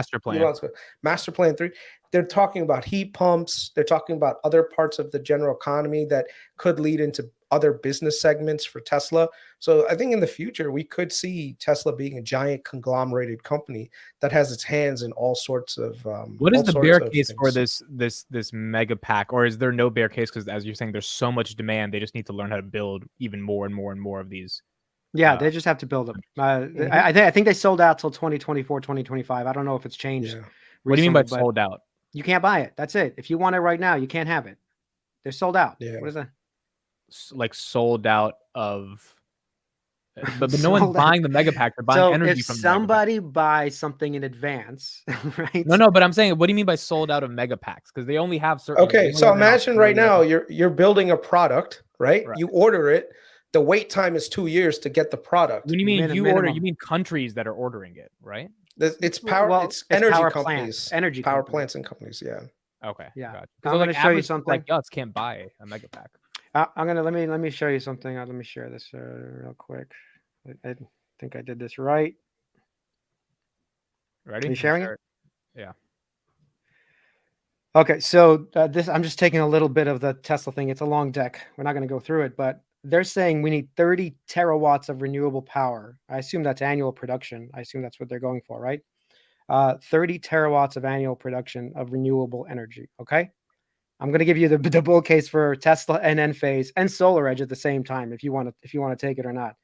Master Plan 3. They're talking about heat pumps. They're talking about other parts of the general economy that could lead into other business segments for Tesla. So I think in the future, we could see Tesla being a giant conglomerated company that has its hands in all sorts of what is the bear case for this mega pack? Or is there no bear case? Because as you're saying, there's so much demand. They just need to learn how to build even more and more and more of these. Yeah, they just have to build them. I think they sold out till 2024, 2025. I don't know if it's changed. Yeah. What do you mean by sold out? You can't buy it. That's it. If you want it right now, you can't have it. They're sold out. Yeah. What is that? Like sold out of, but no one's buying the mega pack. They're buying energy from somebody buys something in advance, right? No, but I'm saying, what do you mean by sold out of mega packs? Because they only have certain. Okay, so imagine right now you're building a product, right? You order it. The wait time is 2 years to get the product. When you mean order, you mean countries that are ordering it, right? It's power. It's energy companies, power plants and companies. Yeah. Okay. Yeah. Gotcha. I'm going to show you something. Like us can't buy a mega pack. Let me show you something. Let me share this real quick. I think I did this right. Ready? Are you sharing it? Yeah. Okay, so I'm just taking a little bit of the Tesla thing. It's a long deck. We're not going to go through it, but they're saying we need 30 terawatts of renewable power. I assume that's annual production. I assume that's what they're going for, right? 30 terawatts of annual production of renewable energy. Okay. I'm going to give you the bull case for Tesla and Enphase and SolarEdge at the same time, if you want to take it or not.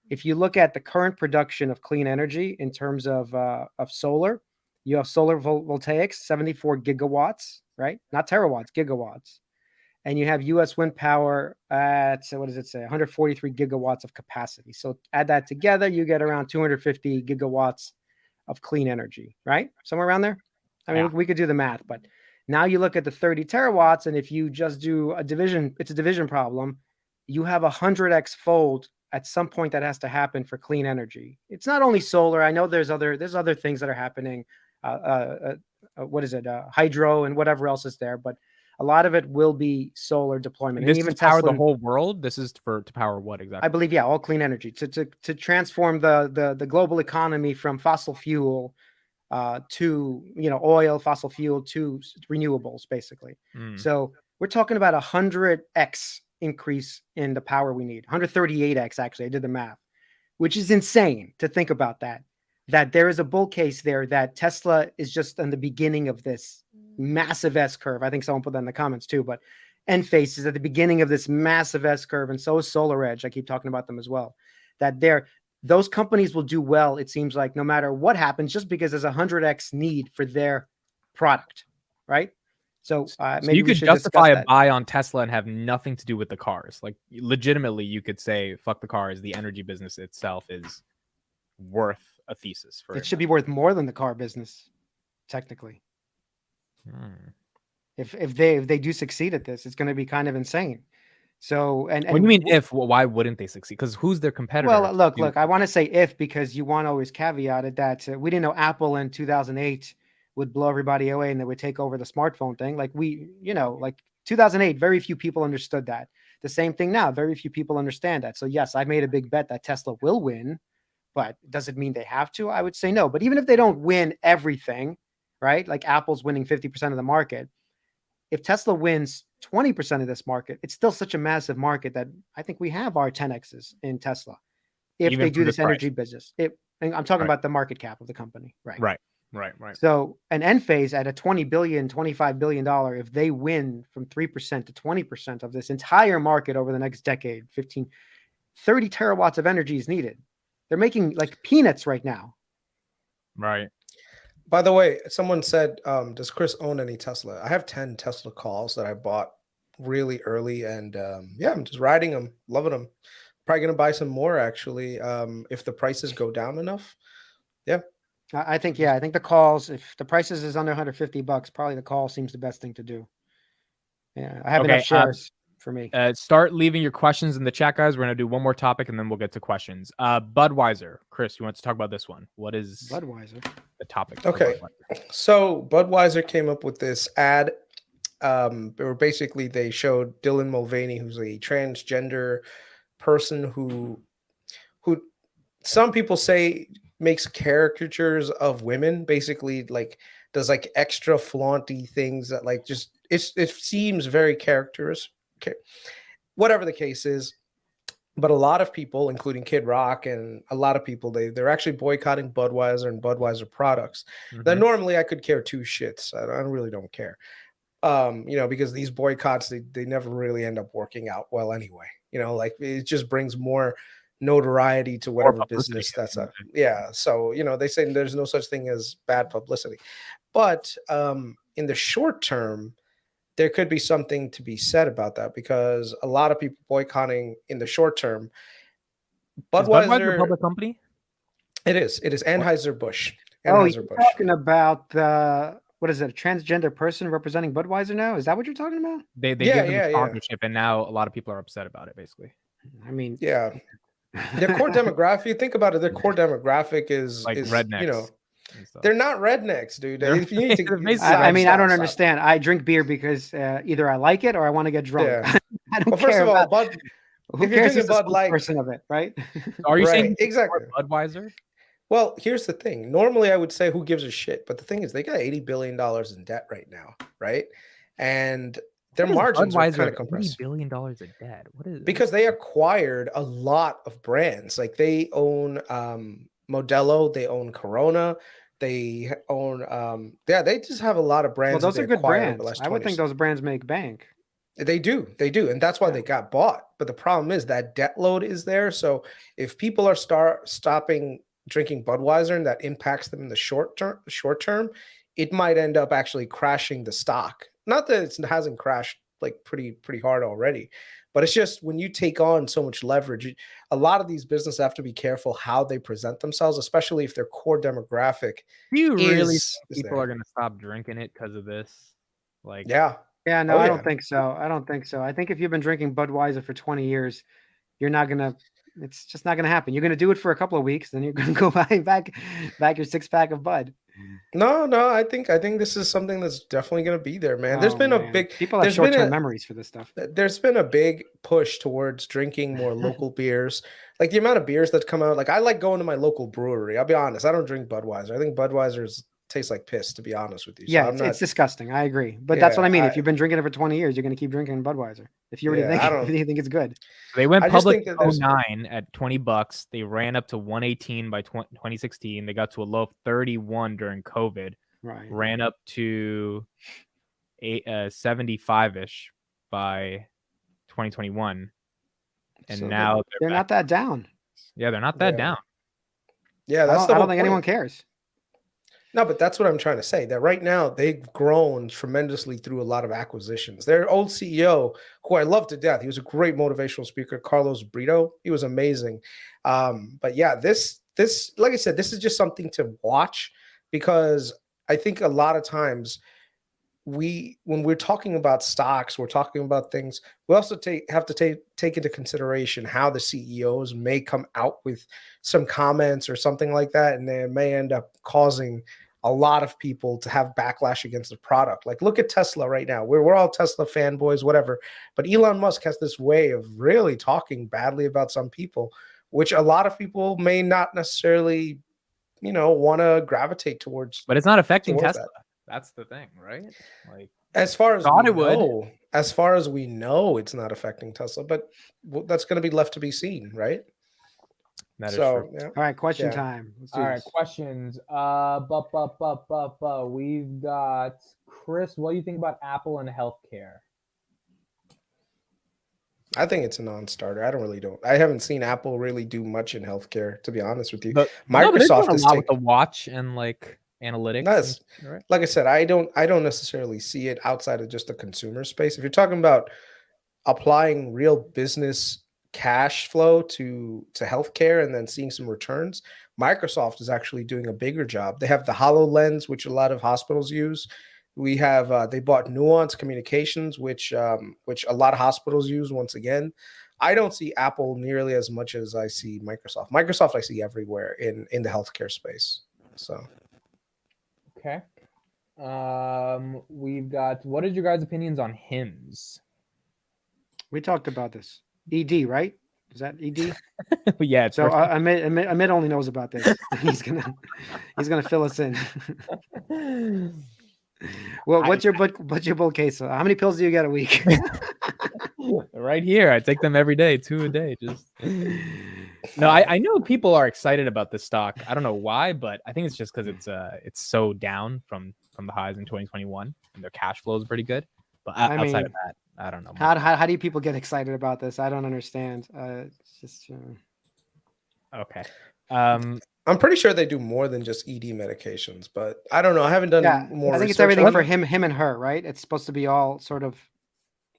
If you look at the current production of clean energy in terms of solar, you have solar voltaics, 74 gigawatts, right? Not terawatts, gigawatts. And you have U.S. wind power at, what does it say? 143 gigawatts of capacity. So add that together, you get around 250 gigawatts of clean energy, right? Somewhere around there. I mean, we could do the math, but now you look at the 30 terawatts, and if you just do a division, it's a division problem. You have 100x fold at some point that has to happen for clean energy. It's not only solar. I know there's other things that are happening. Hydro and whatever else is there, but a lot of it will be solar deployment. This is to power the whole world. This is to power what exactly? I believe, all clean energy to transform the global economy from fossil fuel to oil, fossil fuel to renewables, basically. So we're talking about 100x increase in the power we need. 138x actually. I did the math, which is insane to think about that. That there is a bull case there that Tesla is just in the beginning of this massive S curve. I think someone put that in the comments too, but Enphase is at the beginning of this massive S curve, and so is SolarEdge. I keep talking about them as well. That those companies will do well, it seems like, no matter what happens, just because there's 100x need for their product, right? So maybe you could justify a buy on Tesla and have nothing to do with the cars. Like legitimately, you could say, "Fuck the cars." The energy business itself is worth a thesis for It should be worth more than the car business, technically. If they do succeed at this, it's going to be kind of insane. So and What do you mean if? Well, why wouldn't they succeed? Because who's their competitor? Well, look. I want to say if because you want to always caveat it that we didn't know Apple in 2008 would blow everybody away and they would take over the smartphone thing. Like like 2008, very few people understood that. The same thing now, very few people understand that. So yes, I made a big bet that Tesla will win, but does it mean they have to? I would say no. But even if they don't win everything, right? Like Apple's winning 50% of the market. If Tesla wins 20% of this market, it's still such a massive market that I think we have our 10Xs in Tesla. If Even they do for this the energy price. business, I'm talking Right. about the market cap of the company, right? Right. So an Enphase at a $20 billion, $25 billion, if they win from 3% to 20% of this entire market over the next decade, 30 terawatts of energy is needed. They're making like peanuts right now. Right. By the way, someone said, does Chris own any Tesla? I have 10 Tesla calls that I bought really early, and yeah, I'm just riding them, loving them. Probably gonna buy some more actually, if the prices go down enough. Yeah, I think the calls, if the prices is under $150, probably the call seems the best thing to do. Yeah, I have enough shares for me. Start leaving your questions in the chat, guys. We're gonna do one more topic and then we'll get to questions. Budweiser, Chris, you want to talk about this one? What is Budweiser? The topic? Okay, so Budweiser came up with this ad. Basically they showed Dylan Mulvaney, who's a transgender person who some people say makes caricatures of women, basically like does like extra flaunty things that like just it seems very characteristic. Okay. Whatever the case is, but a lot of people, including Kid Rock and a lot of people, they're actually boycotting Budweiser and Budweiser products. That normally I could care two shits. I really don't care. Because these boycotts, they never really end up working out well anyway. Like it just brings more notoriety to whatever business that's a. Yeah. So, they say there's no such thing as bad publicity. But in the short term, there could be something to be said about that because a lot of people boycotting in the short term. Budweiser a public company? It is Anheuser-Busch. Oh, you're talking about what is it? A transgender person representing Budweiser now? Is that what you're talking about? They give them a sponsorship, and now a lot of people are upset about it. Basically, I mean, yeah, their core demographic. Think about it. Their core demographic is rednecks. They're not rednecks, dude. If you need to, I don't understand. I drink beer because either I like it or I want to get drunk. Yeah. I don't first care of all, about Bud. who If you're cares drinking Bud Light, person of it, right? Are you saying exactly Budweiser? Well, here's the thing. Normally, I would say who gives a shit, but the thing is, they got $80 billion in debt right now, right? And their margins are kind of compressed. $80 billion in debt. What is? Because they acquired a lot of brands. Like they own Modelo, they own Corona, they own they just have a lot of brands. Well, those are good brands. I would think those brands make bank. They do, and that's why they got bought. But the problem is that debt load is there. So if people are stopping drinking Budweiser and that impacts them in the short term, it might end up actually crashing the stock. Not that it hasn't crashed like pretty hard already, but it's just when you take on so much leverage, a lot of these businesses have to be careful how they present themselves, especially if their core demographic. Do you really think people are going to stop drinking it because of this? Like, yeah, no, I don't think so. I think if you've been drinking Budweiser for 20 years, it's just not gonna happen. You're gonna do it for a couple of weeks, then you're gonna go buy back your 6-pack of Bud. No, I think this is something that's definitely gonna be there, man. There's been a big people have short-term memories for this stuff. There's been a big push towards drinking more local beers. Like the amount of beers that come out. Like I like going to my local brewery. I'll be honest, I don't drink Budweiser. I think Budweiser tastes like piss, to be honest with you. So yeah, it's disgusting. I agree, but that's what I mean. If you've been drinking it for 20 years, you're going to keep drinking Budweiser. If you already think it's good. They went public in 2009 at $20. They ran up to 118 by 2016. They got to a low of 31 during COVID. Right. Ran up to 75-ish by 2021, and so now they're not that down. Yeah, they're not that down. Yeah, I don't think anyone cares. No, but that's what I'm trying to say, that right now they've grown tremendously through a lot of acquisitions. Their old CEO, who I love to death, he was a great motivational speaker, Carlos Brito. He was amazing. But yeah, this this, like I said, this is just something to watch, because I think a lot of times when we're talking about stocks, we're talking about things, we also have to take into consideration how the CEOs may come out with some comments or something like that, and they may end up causing a lot of people to have backlash against the product. Like, look at Tesla right now. We're all Tesla fanboys, whatever, but Elon Musk has this way of really talking badly about some people, which a lot of people may not necessarily, want to gravitate towards. But it's not affecting towards Tesla. that. That's the thing, right? Like, As far as thought we it would. know, as far as we know, it's not affecting Tesla, but that's going to be left to be seen, right? that is So, true. yeah. All right, question Yeah. time. Let's do All right, this. questions. We've got Chris. What do you think about Apple and healthcare? I think it's a non-starter. I haven't seen Apple really do much in healthcare, to be honest with you. No, but they're doing Microsoft a is lot with the watch and like analytics. That's right? like I said, I don't necessarily see it outside of just the consumer space. If you're talking about applying real business cash flow to healthcare and then seeing some returns, Microsoft is actually doing a bigger job. They have the HoloLens, which a lot of hospitals use. We have they bought Nuance Communications, which a lot of hospitals use. Once again, I don't see Apple nearly as much as I see Microsoft. Microsoft I see everywhere in the healthcare space. So, Okay. We've got. What is your guys' opinions on hymns? We talked about this. ED, right? Is that ED? Yeah. It's So Amit only knows about this. He's gonna fill us in. Well, what's your bulk case? How many pills do you get a week? right here. I take them every day, 2 a day. Just no. I know people are excited about this stock. I don't know why, but I think it's just because it's so down from the highs in 2021, and their cash flow is pretty good. But outside of that, I don't know. How do people get excited about this? I don't understand. It's just okay. I'm pretty sure they do more than just ED medications, but I don't know. I haven't done more. I think research it's everything on for it. him and her, right? It's supposed to be all sort of.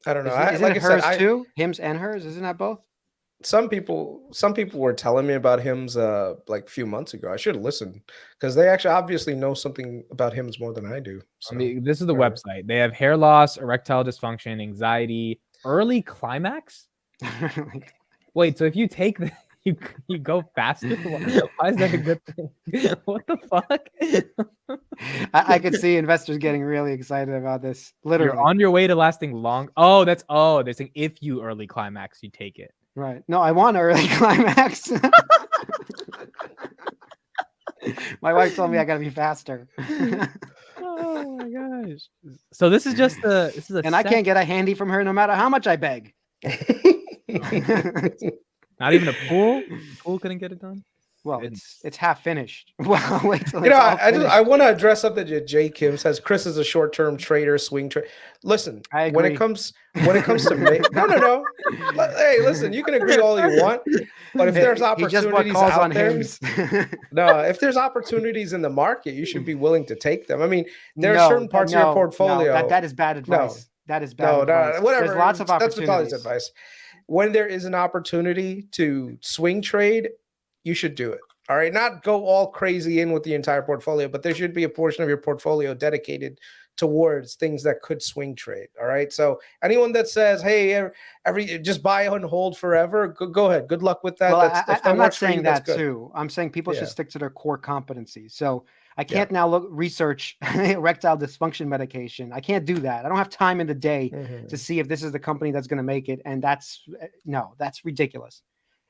I don't know. Isn't Like it I said, hers too? Hims and hers, isn't that both? some people were telling me about Hims like a few months ago. I should have listened, because they actually obviously know something about Hims more than I do. So, this is the whatever. website. They have hair loss, erectile dysfunction, anxiety, early climax. Wait, so if you take the you go faster? Why is that a good thing? What the fuck? I could see investors getting really excited about this. Literally, You're on your way to lasting long. Oh, they're saying if you early climax, you take it. right? No, I want early climax. My wife told me I gotta be faster. Oh my gosh! So this is just and I can't get a handy from her no matter how much I beg. Not even a pool. Pool couldn't get it done. Well, it's half finished. Well, wait till I want to address something that Jay Kim says. Chris is a short-term trader, swing trade. Listen, I agree. when it comes to no. Hey, listen, you can agree all you want, but if there's opportunities out there, if there's opportunities in the market, you should be willing to take them. I mean, there are certain parts of your portfolio. That is bad advice. That is bad advice. Whatever. There's lots of opportunities. That's Macaulay's advice. When there is an opportunity to swing trade, you should do it. All right. Not go all crazy in with the entire portfolio, but there should be a portion of your portfolio dedicated towards things that could swing trade. All right. So anyone that says, hey, just buy and hold forever, go ahead. Good luck with that. Well, I'm not saying that too. I'm saying people should stick to their core competencies. So I can't now research erectile dysfunction medication. I can't do that. I don't have time in the day to see if this is the company that's going to make it. And that's ridiculous.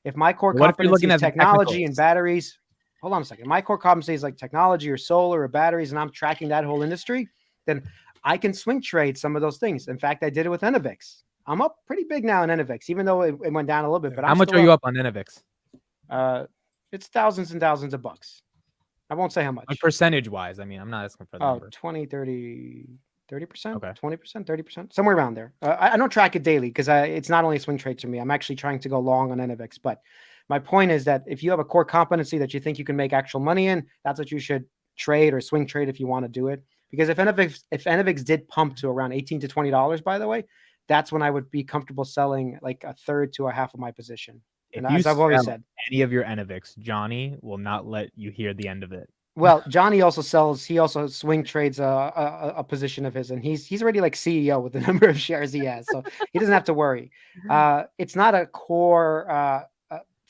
If my core competency is technology and batteries, hold on a second. My core competency is like technology or solar or batteries, and I'm tracking that whole industry, then I can swing trade some of those things. In fact, I did it with Enovix. I'm up pretty big now in Enovix, even though it went down a little bit. But how much are you up on Enovix? It's thousands and thousands of bucks. I won't say how much. Like percentage wise, I mean, I'm not asking for the number. 20, 30%, okay. 20%, 30%, somewhere around there. I don't track it daily because it's not only swing trades for me. I'm actually trying to go long on Enovix. But my point is that if you have a core competency that you think you can make actual money in, that's what you should trade or swing trade if you want to do it. Because if Enovix did pump to around $18 to $20, by the way, that's when I would be comfortable selling like a third to a half of my position. If And you as I've always sell said, any of your Enovix, Johnny will not let you hear the end of it. well, Johnny also sells. He also swing trades a position of his, and he's already like CEO with the number of shares he has, so he doesn't have to worry. It's not a core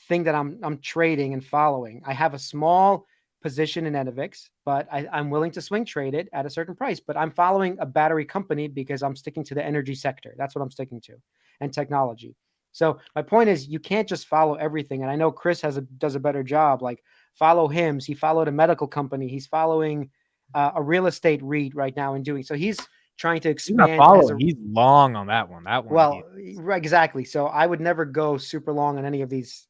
thing that I'm trading and following. I have a small position in Enovix, but I'm willing to swing trade it at a certain price. But I'm following a battery company because I'm sticking to the energy sector. That's what I'm sticking to, and technology. So my point is, you can't just follow everything. And I know Chris does a better job. Like, follow him. He followed a medical company. He's following a real estate REIT right now and doing so. He's trying to He's not expand. following. He's long on that one. That one. Well, right, exactly. So I would never go super long on any of these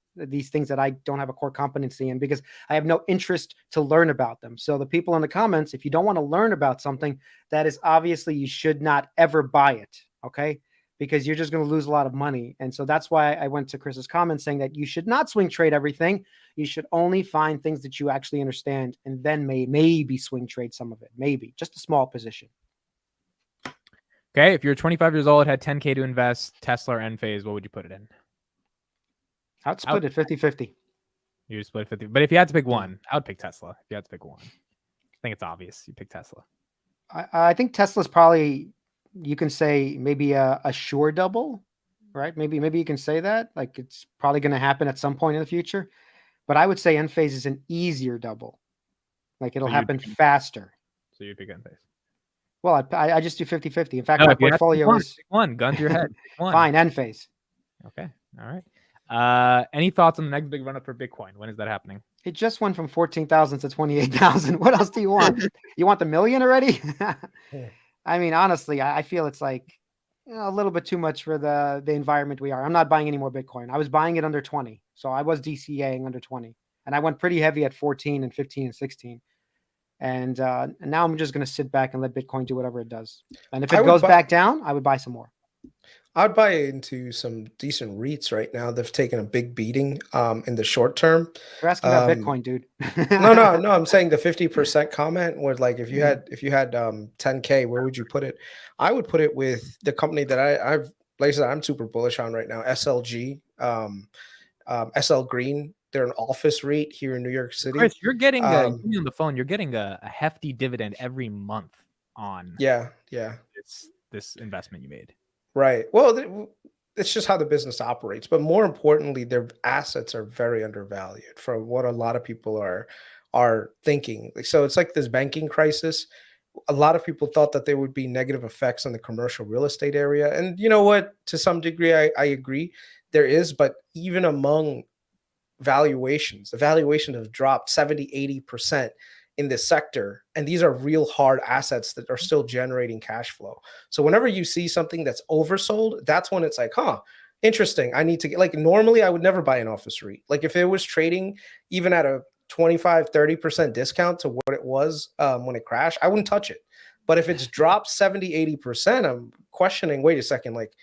things that I don't have a core competency in, because I have no interest to learn about them. So the people in the comments, if you don't want to learn about something, that is obviously you should not ever buy it. Okay. Because you're just going to lose a lot of money. And so that's why I went to Chris's comments saying that you should not swing trade everything. You should only find things that you actually understand, and then maybe swing trade some of it. Maybe just a small position. Okay. If you're 25 years old, had 10K to invest, Tesla or Enphase, what would you put it in? I'd split it 50-50. You would split 50. But if you had to pick one, I would pick Tesla. If you had to pick one, I think it's obvious. You pick Tesla. I think Tesla's probably, you can say maybe a sure double, right? Maybe you can say that, like, it's probably going to happen at some point in the future. But I would say Enphase is an easier double. Like, it'll happen faster. So you pick Enphase. Well, I just do 50-50. In fact, my portfolio is one gun to your head. Fine, Enphase. Okay. All right. Any thoughts on the next big run up for Bitcoin? When is that happening? It just went from 14,000 to 28,000. What else do you want? You want the million already? I mean, honestly, I feel it's like a little bit too much for the environment we are. I'm not buying any more Bitcoin. I was buying it under 20. So I was DCAing under 20. And I went pretty heavy at 14 and 15 and 16. And now I'm just going to sit back and let Bitcoin do whatever it does. And if it goes back down, I would buy some more. I'd buy into some decent REITs right now. They've taken a big beating in the short term. You're asking about Bitcoin, dude. No. I'm saying the 50% comment where, like, if you had 10K, where would you put it? I would put it with the company that I've, like I said, I'm super bullish on right now. SLG, SL Green. They're an office REIT here in New York City. Chris, you're getting on the phone. You're getting a hefty dividend every month on this investment you made. Right. Well, it's just how the business operates. But more importantly, their assets are very undervalued for what a lot of people are thinking. So it's like this banking crisis. A lot of people thought that there would be negative effects on the commercial real estate area. And you know what? To some degree, I agree there is. But even among valuations, the valuation have dropped 70-80% in this sector, and these are real hard assets that are still generating cash flow. So whenever you see something that's oversold, that's when it's like, interesting, I need to get, like, normally I would never buy an office REIT. Like, if it was trading even at a 25-30% discount to what it was when it crashed, I wouldn't touch it. But if it's dropped 70-80%, I'm questioning, wait a second, like,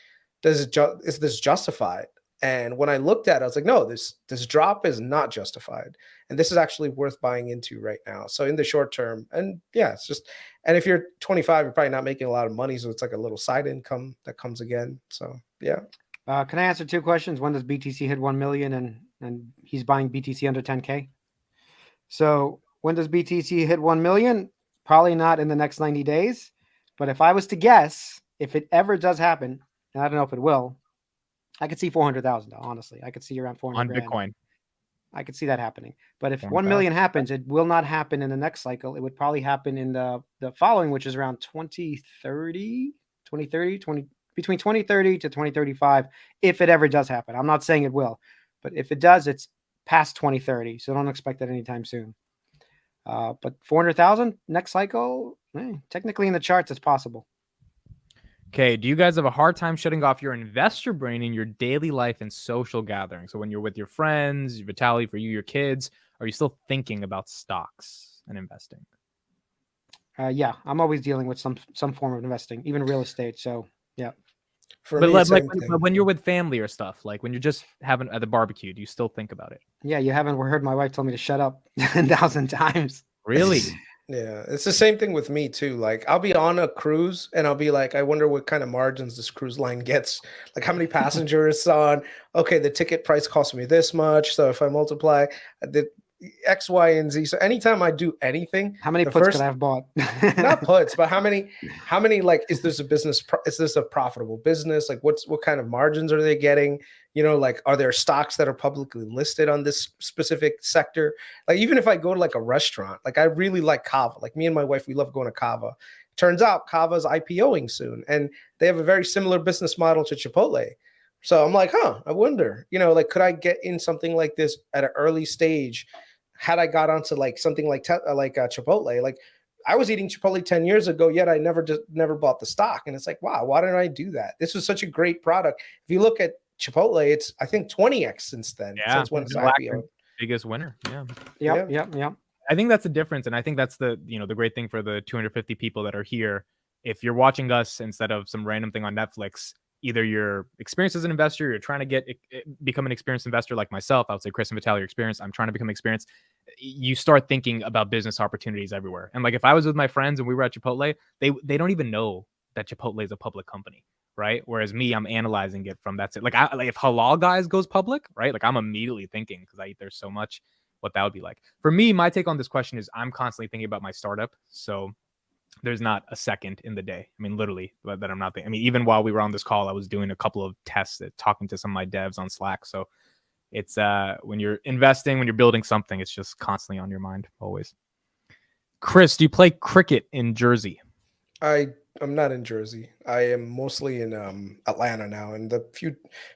is this justified? And when I looked at it, I was like, no, this drop is not justified. And this is actually worth buying into right now. So in the short term, and yeah, it's just, and if you're 25, you're probably not making a lot of money. So it's like a little side income that comes again. So yeah. Can I answer two questions? When does BTC hit 1 million and he's buying BTC under 10K? So when does BTC hit 1 million? Probably not in the next 90 days. But if I was to guess, if it ever does happen, and I don't know if it will, I could see 400,000. Honestly, I could see around 400 on grand. Bitcoin. I could see that happening. But if 1 million happens, it will not happen in the next cycle. It would probably happen in the following, which is around 2030, between 2030 to 2035, if it ever does happen. I'm not saying it will, but if it does, it's past 2030. So don't expect that anytime soon. But 400,000 next cycle, technically in the charts, it's possible. Okay, do you guys have a hard time shutting off your investor brain in your daily life and social gatherings? So when you're with your friends, Vitaly, for you, your kids, are you still thinking about stocks and investing? Yeah, I'm always dealing with some form of investing, even real estate. So yeah. But when you're with family or stuff, like when you're just having at the barbecue, do you still think about it? Yeah, you haven't heard my wife tell me to shut up 10,000 times. Really? Yeah, it's the same thing with me too. Like I'll be on a cruise and I'll be like, I wonder what kind of margins this cruise line gets. Like how many passengers it's on. Okay, the ticket price cost me this much. So if I multiply the X, Y, and Z. So anytime I do anything, How many the puts could I first have bought? not puts, but how many like is this a business is this a profitable business? Like what kind of margins are they getting? You know, like are there stocks that are publicly listed on this specific sector? Like even if I go to like a restaurant, like I really like Kava. Like me and my wife, we love going to Kava. Turns out Kava's IPOing soon, and they have a very similar business model to Chipotle. So I'm like, I wonder, like could I get in something like this at an early stage? Had I got onto like something like Chipotle, like I was eating Chipotle 10 years ago, yet I never bought the stock. And it's like, wow, why didn't I do that? This was such a great product. If you look at Chipotle, it's I think 20x since then, Yeah, since when it's Black IPO. biggest winner. Yeah. Yep. I think that's the difference, and I think that's the the great thing for the 250 people that are here. If you're watching us instead of some random thing on Netflix, either you're experienced as an investor, you're trying to become an experienced investor like myself. I would say Chris and Vitaly are experienced. I'm trying to become experienced. You start thinking about business opportunities everywhere. And like if I was with my friends and we were at Chipotle, they don't even know that Chipotle is a public company, right? Whereas me, I'm analyzing it from that's it. Like if Halal Guys goes public, right? Like I'm immediately thinking because I eat there so much, what that would be like. For me, my take on this question is I'm constantly thinking about my startup. So there's not a second in the day. I mean, literally, that I'm not thinking. I mean, even while we were on this call, I was doing a couple of tests, talking to some of my devs on Slack. So it's when you're investing, when you're building something, it's just constantly on your mind always. Chris, do you play cricket in Jersey? I'm not in Jersey. I am mostly in Atlanta now. And the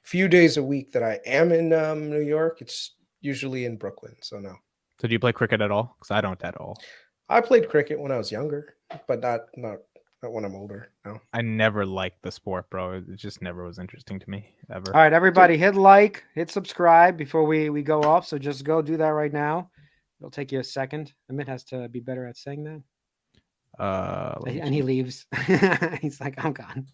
few days a week that I am in New York, it's usually in Brooklyn. So no. So do you play cricket at all? Because I don't at all. I played cricket when I was younger, but not when I'm older. No. I never liked the sport, bro. It just never was interesting to me ever. All right, everybody, hit like, hit subscribe before we go off. So just go do that right now. It'll take you a second. Amit has to be better at saying that. And he leaves. He's like, I'm gone.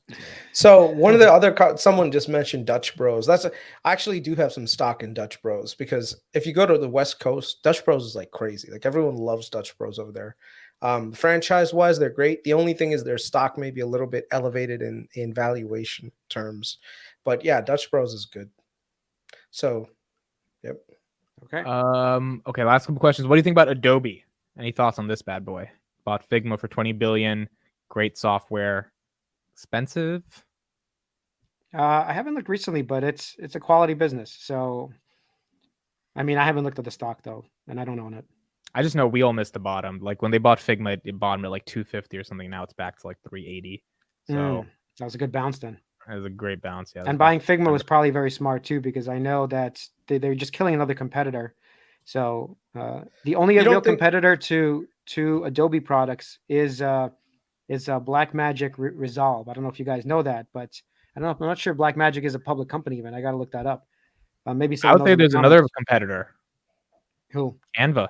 So one of the other someone just mentioned Dutch Bros. I actually do have some stock in Dutch Bros because if you go to the West Coast, Dutch Bros is like crazy. Like everyone loves Dutch Bros over there. Franchise wise, they're great. The only thing is their stock may be a little bit elevated in valuation terms, but yeah, Dutch Bros is good. So, yep. Okay. Okay. Last couple questions. What do you think about Adobe? Any thoughts on this bad boy? Bought Figma for 20 billion. Great software. Expensive. I haven't looked recently, but it's a quality business. So, I mean, I haven't looked at the stock though, and I don't own it. I just know we all missed the bottom. Like when they bought Figma, it bottomed at like 250 or something. Now it's back to like 380. So that was a good bounce then. It was a great bounce. Yeah. And buying Figma was probably very smart too, because I know that they're just killing another competitor. So the only real competitor to Adobe products is Blackmagic Resolve. I don't know if you guys know that, but I don't know. I'm not sure Blackmagic is a public company even. I got to look that up. Maybe I would say there's another competitor. Who? Canva.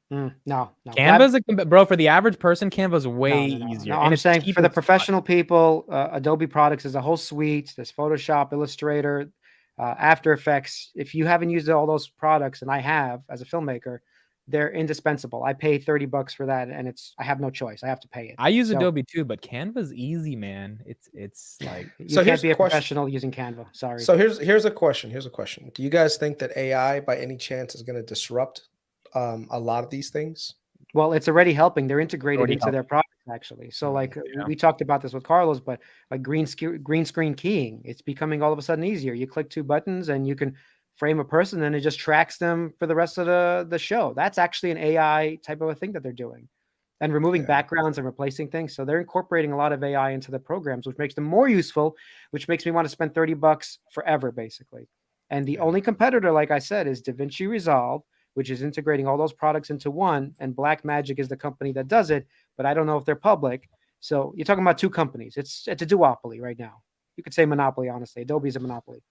No. Canva's bro, for the average person, Canva's way easier. No, I'm saying for the professional people, Adobe products is a whole suite. There's Photoshop, Illustrator, After Effects. If you haven't used all those products, and I have as a filmmaker, they're indispensable. I pay $30 for that, and I have no choice. I have to pay it. I use Adobe too, but Canva's easy, man. It's like you can't be a professional using Canva. Sorry. So here's a question. Do you guys think that AI by any chance is going to disrupt a lot of these things? Well, it's already helping. They're integrated into their products actually. So like we talked about this with Carlos, but like green screen keying, it's becoming all of a sudden easier. You click 2 buttons and you can frame a person and it just tracks them for the rest of the show. That's actually an AI type of a thing that they're doing, and removing backgrounds and replacing things. So they're incorporating a lot of AI into the programs, which makes them more useful, which makes me want to spend $30 forever basically. And the only competitor, like I said, is DaVinci Resolve, which is integrating all those products into one, and Blackmagic is the company that does it, but I don't know if they're public. So you're talking about 2 companies. It's a duopoly right now. You could say monopoly, honestly. Adobe's a monopoly.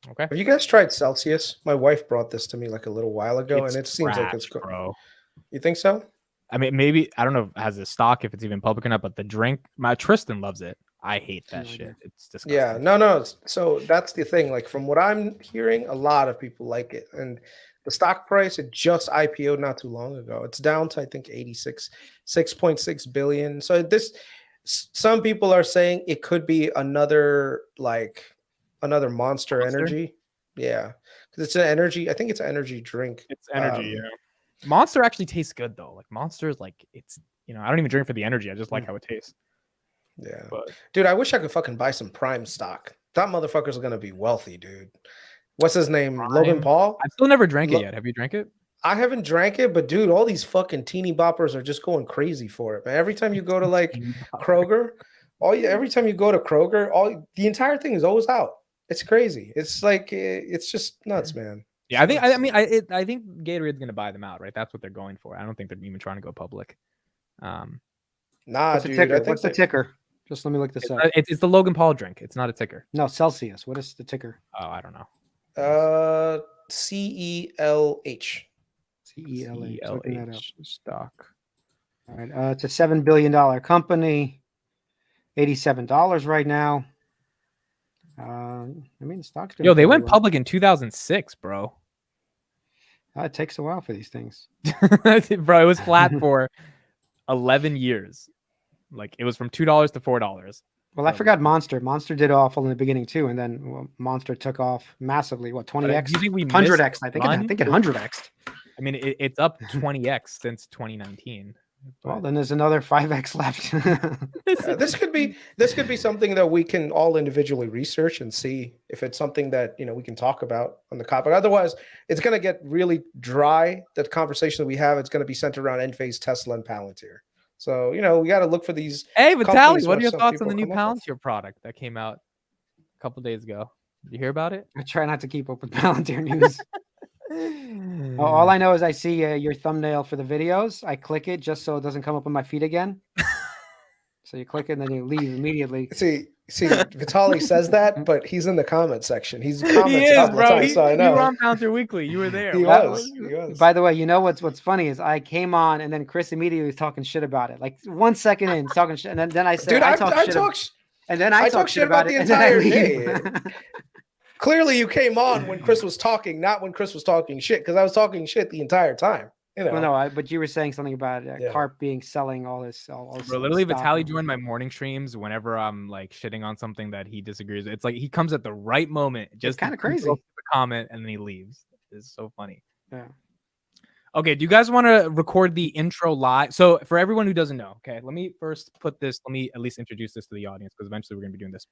Okay. Have you guys tried Celsius? My wife brought this to me like a little while ago, and it seems like it's bro. You think so? I mean, maybe I don't know if it has a stock, if it's even public or not, but the drink, Tristan loves it. I hate that No shit. idea. It's disgusting. Yeah, no. So that's the thing. Like from what I'm hearing, a lot of people like it, and the stock price it just IPO'd not too long ago. It's down to I think 6.6 billion. So some people are saying it could be another Monster Energy. Yeah, because it's an energy. I think it's an energy drink. It's energy. Yeah. Monster actually tastes good though. Like Monster's like it's I don't even drink for the energy. I just like how it tastes. Yeah, But dude, I wish I could fucking buy some Prime stock. That motherfucker's gonna be wealthy, dude. What's his name? Prime? Logan Paul? I've still never drank it yet. Have you drank it? I haven't drank it, but dude, all these fucking teeny boppers are just going crazy for it, man. Every time you go to like Kroger, every time you go to Kroger, the entire thing is always out. It's crazy. It's like it's just nuts, man. Yeah, I think Gatorade's gonna buy them out, right? That's what they're going for. I don't think they're even trying to go public. Nah, What's dude. the ticker? I think What's the ticker? Just let me look this up. It's the Logan Paul drink. It's not a ticker. No, Celsius. What is the ticker? Oh, I don't know. CELH. CELH. Looking that up. Stock. All right. It's a $7 billion company. $87 right now. I mean, the stock's doing They pretty went well. public in 2006, bro. It takes a while for these things. Bro, it was flat for 11 years. Like it was from $2 to $4. Well, I forgot Monster. Monster did awful in the beginning too, and then Monster took off massively. What, 20x? Do you think we 100x? I think it 100x. I mean, it's up 20x since 2019. Well, then there's another 5x left. This could be something that we can all individually research and see if it's something that we can talk about on the topic. Otherwise, it's going to get really dry. That conversation that we have, it's going to be centered around Enphase, Tesla, and Palantir. So we got to look for these. Hey, Vitaly, what where are your some thoughts on people the new come up with. Palantir product that came out a couple days ago? Did you hear about it? I try not to keep up with Palantir news. All I know is I see your thumbnail for the videos. I click it just so it doesn't come up on my feed again. So you click it and then you leave immediately. See, Vitaly says that, but he's in the comment section. He's commenting He is, all the time, so I know. You were on Palantir Weekly. You were there. He was. By the way, you know what's funny is I came on and then Chris immediately was talking shit about it. Like 1 second in, talking shit, and then I said, Dude, I talk shit about it the and then I entire leave. day. Clearly, you came on when Chris was talking, not when Chris was talking shit, because I was talking shit the entire time. Well, no, but you were saying something about Carp selling all this. Bro, literally, Vitaly joined my morning streams whenever I'm like shitting on something that he disagrees with. It's like he comes at the right moment, just kind of crazy. The comment, and then he leaves. It's so funny. Yeah. Okay, do you guys want to record the intro live? So for everyone who doesn't know, okay, let me first let me at least introduce this to the audience because eventually we're going to be doing this.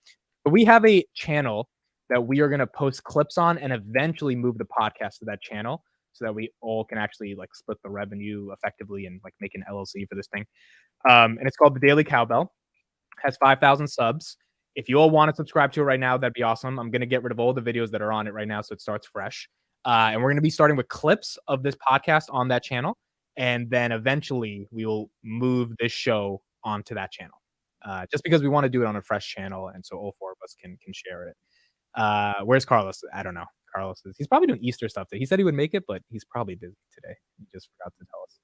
But we have a channel that we are going to post clips on and eventually move the podcast to that channel so that we all can actually like split the revenue effectively and like make an LLC for this thing. And it's called The Daily Cowbell. Has 5,000 subs. If you all want to subscribe to it right now, that'd be awesome. I'm going to get rid of all the videos that are on it right now so it starts fresh. And we're going to be starting with clips of this podcast on that channel. And then eventually we will move this show onto that channel. Just because we want to do it on a fresh channel. And so all four of us can share it. Where's Carlos? I don't know. He's probably doing Easter stuff. He said he would make it, but he's probably busy today. He just forgot to tell us.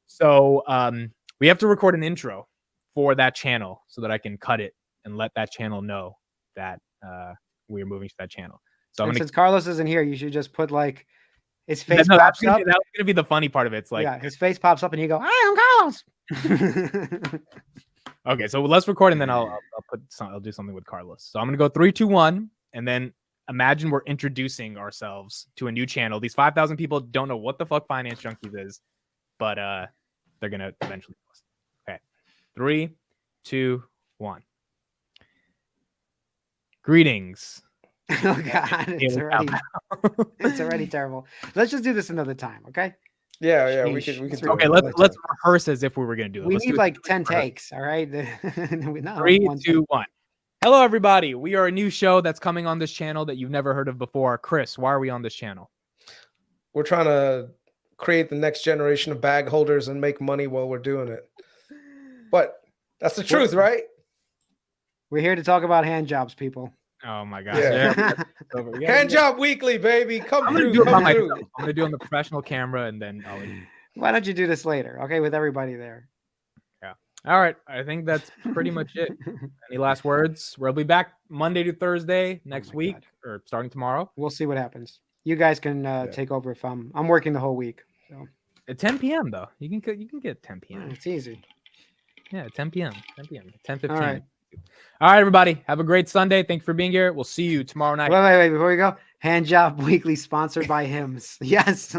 So we have to record an intro for that channel so that I can cut it and let that channel know that we're moving to that channel. So since Carlos isn't here, you should just put like his face pops up. That's gonna be the funny part of it. It's like his face pops up and you go, "Hi, I'm Carlos." Okay, so let's record and then I'll do something with Carlos. So I'm gonna go 3, 2, 1, and then imagine we're introducing ourselves to a new channel. These 5,000 people don't know what the fuck Finance Junkies is, but they're gonna eventually post. Okay, 3, 2, 1. Greetings. Oh God, it's already terrible. Let's just do this another time, okay? Yeah, we can. Okay, let's rehearse as if we were gonna do it. We need like 10 takes, all right? 3, 2, 1. Hello, everybody. We are a new show that's coming on this channel that you've never heard of before. Chris, why are we on this channel? We're trying to create the next generation of bag holders and make money while we're doing it. But that's the truth, right? We're here to talk about hand jobs, people. Oh my God! Yeah. Hand job weekly, baby. I'm gonna do it on the professional camera, and then Why don't you do this later? Okay, with everybody there. Yeah. All right. I think that's pretty much it. Any last words? We'll be back Monday to Thursday next my week God. or starting tomorrow We'll see what happens. You guys can take over if I'm working the whole week. So at 10 p.m. though. You can get 10 p.m. it's easy. Yeah, 10 p.m. 10 p.m. 10:15. All right. All right, everybody. Have a great Sunday. Thank you for being here. We'll see you tomorrow night. Wait. Before we go, Hand Job Weekly sponsored by Hims. Yes.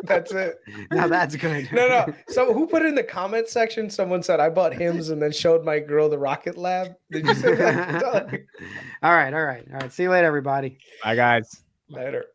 That's it. No, that's good. No. So who put it in the comment section? Someone said I bought Hims and then showed my girl the Rocket Lab. Did you say that? All right. See you later, everybody. Bye, guys. Later.